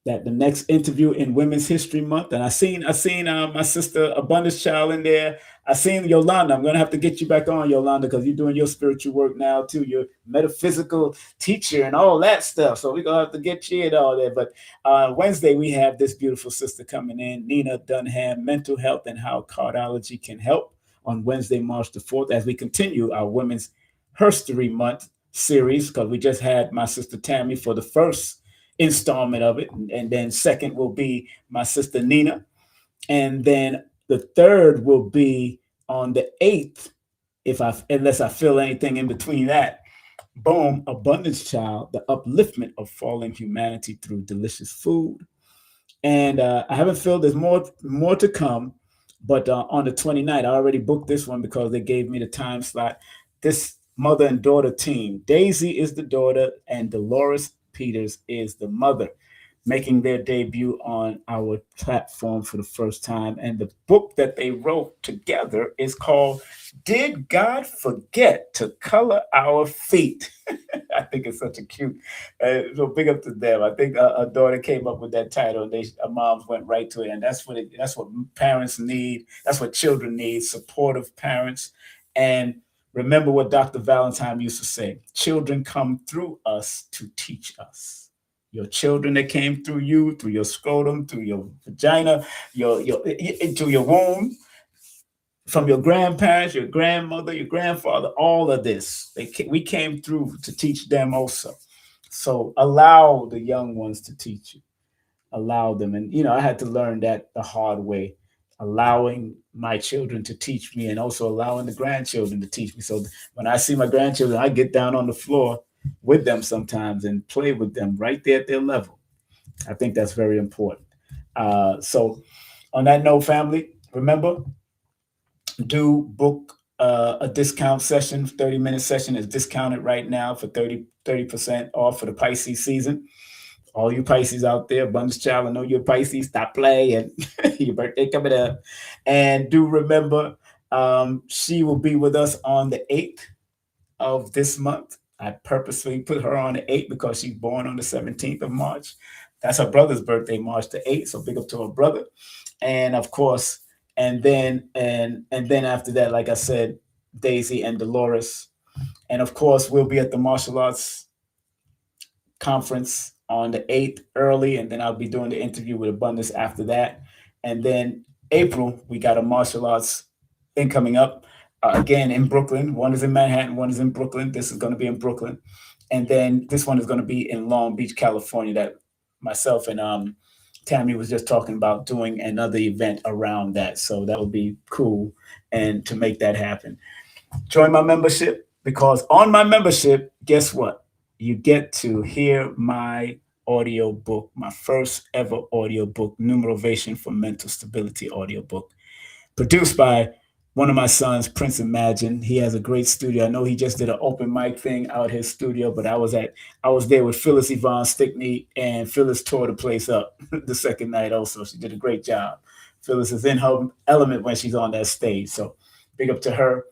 that the next interview in Women's History Month, and I seen my sister Abundance Child in there. I seen Yolanda. I'm gonna have to get you back on, Yolanda, because you're doing your spiritual work now too. You're metaphysical teacher and all that stuff. So we're gonna have to get you in all there. But Wednesday we have this beautiful sister coming in, Nina Dunham, mental health and how cardiology can help, on Wednesday, March the 4th, as we continue our Women's History Month series, because we just had my sister Tami for the first installment of it, and then second will be my sister Nina, and then The third will be on the 8th, unless I feel anything in between that. Boom, Abundance Child, the upliftment of fallen humanity through delicious food. And I haven't filled. There's more to come, but on the 29th, I already booked this one because they gave me the time slot. This mother and daughter team. Daisy is the daughter, and Dolores Peters is the mother, making their debut on our platform for the first time. And the book that they wrote together is called Did God Forget to Color Our Feet? I think it's such a cute. So big up to them. I think a daughter came up with that title, and our moms went right to it. And that's what parents need. That's what children need: supportive parents. And remember what Dr. Valentine used to say: children come through us to teach us. Your children that came through you, through your scrotum, through your vagina, into your womb, from your grandparents, your grandmother, your grandfather, all of this. We came through to teach them also. So allow the young ones to teach you. Allow them. And, I had to learn that the hard way, allowing my children to teach me and also allowing the grandchildren to teach me. So when I see my grandchildren, I get down on the floor with them sometimes and play with them right there at their level. I think that's very important. So on that note, family, remember, do book a discount session. 30-minute session is discounted right now for 30% off for the Pisces season. All you Pisces out there, Abundance Child, I know you're Pisces, stop playing. Your birthday coming up. And do remember, she will be with us on the 8th of this month. I purposely put her on the 8th because she's born on the 17th of March. That's her brother's birthday, March the 8th. So big up to her brother. And of course, and then after that, like I said, Daisy and Dolores. And of course, we'll be at the martial arts conference on the 8th early, and then I'll be doing the interview with Abundance after that. And then April, we got a martial arts thing coming up again in Brooklyn. One is in Manhattan, one is in Brooklyn. This is going to be in Brooklyn. And then this one is going to be in Long Beach, California, that myself and Tami was just talking about doing another event around that. So that would be cool, and to make that happen. Join my membership, because on my membership, guess what? You get to hear my audio book, my first ever audio book, Numerovation for Mental Stability audio book, produced by one of my sons, Prince Imagine. He has a great studio. I know he just did an open mic thing out his studio, but I was there with Phyllis Yvonne Stickney, and Phyllis tore the place up the second night also. She did a great job. Phyllis is in her element when she's on that stage. So big up to her.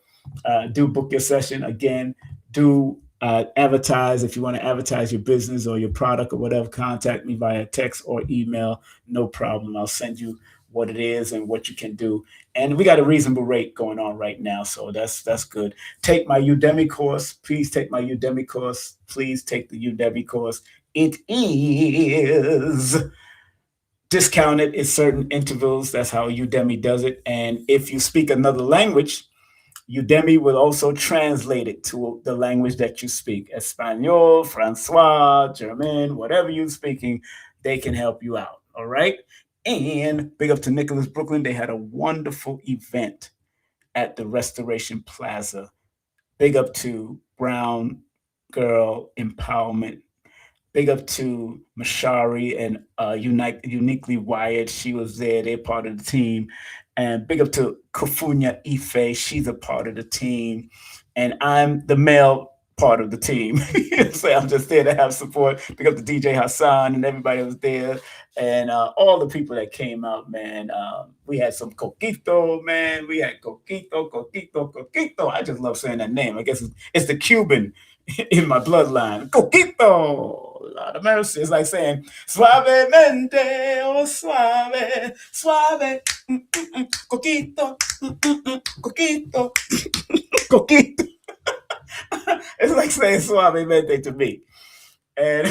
Do book your session. Again, do advertise. If you want to advertise your business or your product or whatever, contact me via text or email. No problem. I'll send you what it is and what you can do. And we got a reasonable rate going on right now, so that's good. Take my Udemy course. Please take my Udemy course. Please take the Udemy course. It is discounted at certain intervals. That's how Udemy does it. And if you speak another language, Udemy will also translate it to the language that you speak. Espanol, Francois, German, whatever you're speaking, they can help you out. All right. And big up to Nicholas Brooklyn. They had a wonderful event at the Restoration Plaza. Big up to Brown Girl Empowerment. Big up to Mashari and Uniquely Wired. She was there. They're part of the team. And big up to Kofunya Ife. She's a part of the team. And I'm the male part of the team. So I'm just there to have support. Big up to DJ Hassan and everybody that was there. And all the people that came out, man. We had some Coquito, man. We had Coquito. I just love saying that name. I guess it's the Cuban in my bloodline. Coquito. Lord of mercy. It's like saying suavemente, oh suave, suave, coquito, coquito, coquito. It's like saying suavemente to me. And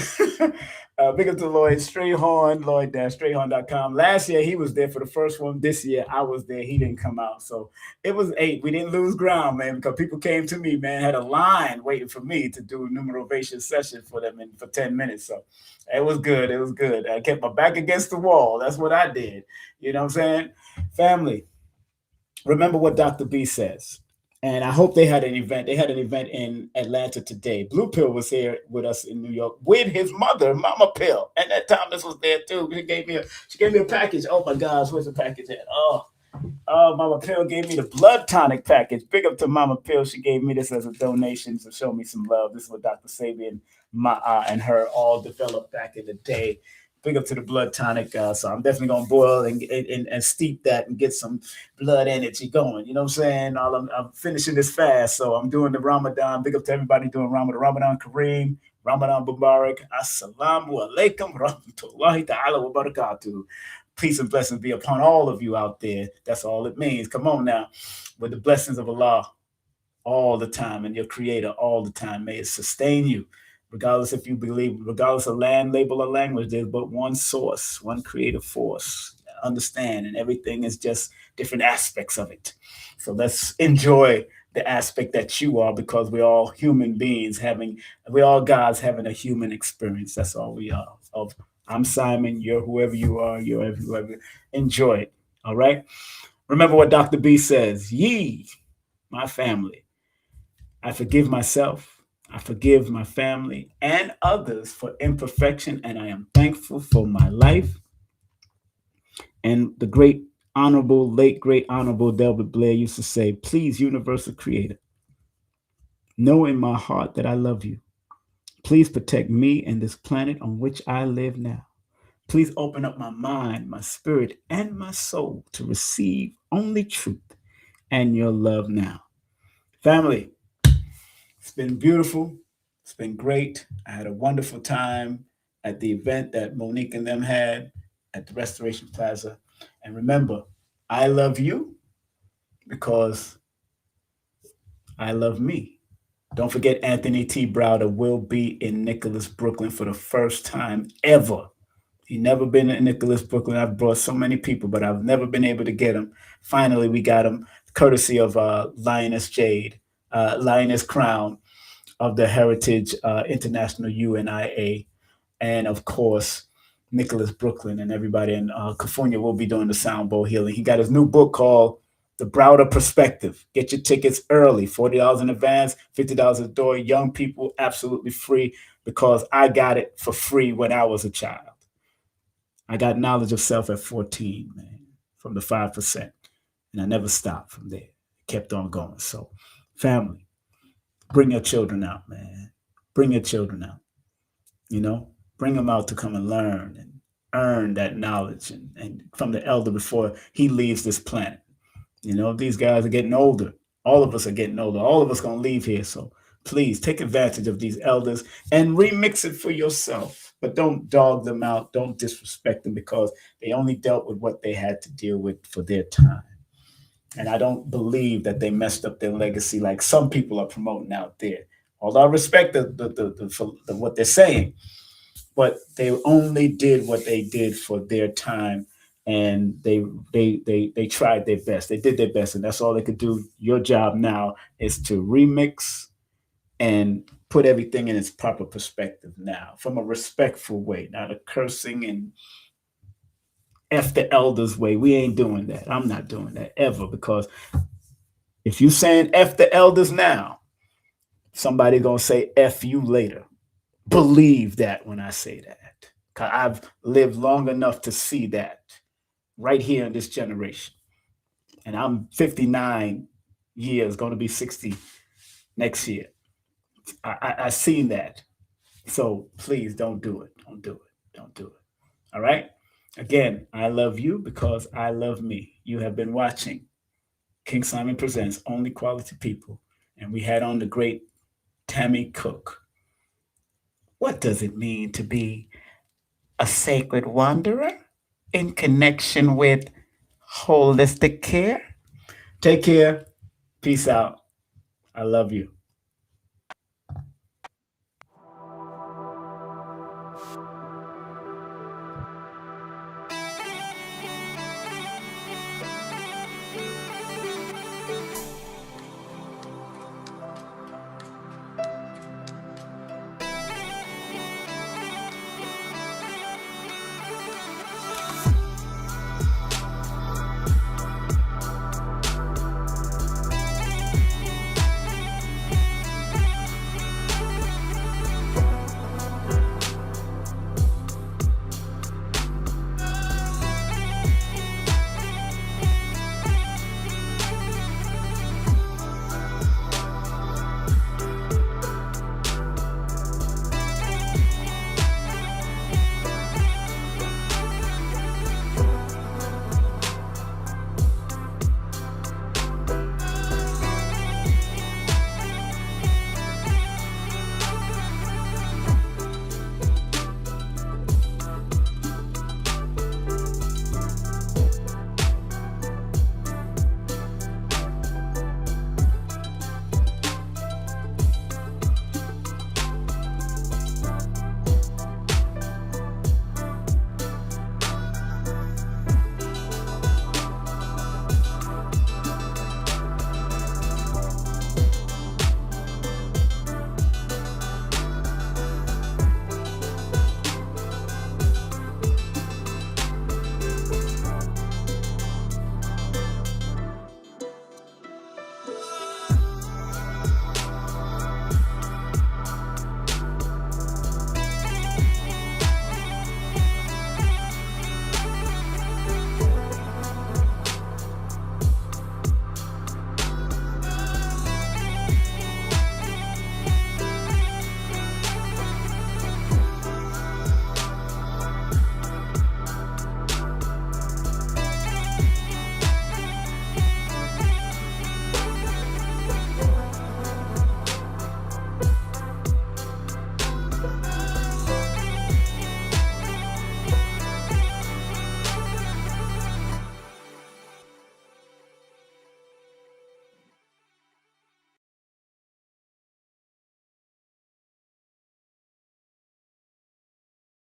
big up to Lloyd Strayhorn, Lloyd-Strayhorn.com. Last year, he was there for the first one. This year, I was there. He didn't come out. So it was 8. We didn't lose ground, man, because people came to me, man, had a line waiting for me to do a numerovation session for them for 10 minutes. So it was good. It was good. I kept my back against the wall. That's what I did. You know what I'm saying? Family, remember what Dr. B says. And I hope they had an event. They had an event in Atlanta today. Blue Pill was here with us in New York with his mother, Mama Pill. And that Thomas was there too. She gave me a package. Oh my gosh, where's the package at? Oh, Mama Pill gave me the blood tonic package. Big up to Mama Pill. She gave me this as a donation to show me some love. This is what Dr. Sabian and her all developed back in the day. Big up to the blood tonic. So I'm definitely gonna boil and steep that and get some blood energy going. You know what I'm saying? I'm finishing this fast, so I'm doing the Ramadan. Big up to everybody doing Ramadan Kareem, Ramadan Mubarak. Assalamu alaikum rahmatullahi ta'ala wa barakatuh. Peace and blessings be upon all of you out there. That's all it means. Come on now. With the blessings of Allah all the time and your creator all the time. May it sustain you. Regardless if you believe, regardless of land, label, or language, there's but one source, one creative force. Understand, and everything is just different aspects of it. So let's enjoy the aspect that you are, because we're all human beings we're all gods having a human experience. That's all we are. Of I'm Simon, you're whoever you are, you're whoever. Enjoy it. All right. Remember what Dr. B says: Ye, my family, I forgive myself, I forgive my family and others for imperfection, and I am thankful for my life. And the great honorable, late great honorable Delbert Blair used to say, please, universal creator, know in my heart that I love you. Please protect me and this planet on which I live now. Please open up my mind, my spirit, and my soul to receive only truth and your love now. Family, it's been beautiful. It's been great. I had a wonderful time at the event that Monique and them had at the Restoration Plaza. And remember, I love you because I love me. Don't forget, Anthony T. Browder will be in Nicholas, Brooklyn for the first time ever. He never been in Nicholas, Brooklyn. I've brought so many people, but I've never been able to get him. Finally, we got him, courtesy of Lioness Jade, Lioness Crown of the Heritage International UNIA, and of course, Nicholas Brooklyn and everybody in California will be doing the sound bowl healing. He got his new book called The Browder Perspective. Get your tickets early, $40 in advance, $50 at the door. Young people, absolutely free, because I got it for free when I was a child. I got knowledge of self at 14, man, from the 5%. And I never stopped from there. Kept on going. So, family, bring your children out, man. Bring your children out. You know, bring them out to come and learn and earn that knowledge and from the elder before he leaves this planet. You know, these guys are getting older. All of us are getting older. All of us going to leave here. So please take advantage of these elders and remix it for yourself. But don't dog them out. Don't disrespect them, because they only dealt with what they had to deal with for their time. And I don't believe that they messed up their legacy like some people are promoting out there. Although I respect what they're saying, but they only did what they did for their time, and they tried their best. They did their best, and that's all they could do. Your job now is to remix and put everything in its proper perspective now, from a respectful way, not a cursing and F the elders way. We ain't doing that. I'm not doing that ever, because if you saying F the elders now, somebody gonna say F you later. Believe that when I say that. Cause I've lived long enough to see that right here in this generation. And I'm 59 years, gonna be 60 next year. I seen that. So please don't do it. Don't do it. Don't do it. All right. Again, I love you because I love me. You have been watching King Simon Presents Only Quality People. And we had on the great Tami Cook. What does it mean to be a sacred wanderer in connection with holistic care? Take care. Peace out. I love you.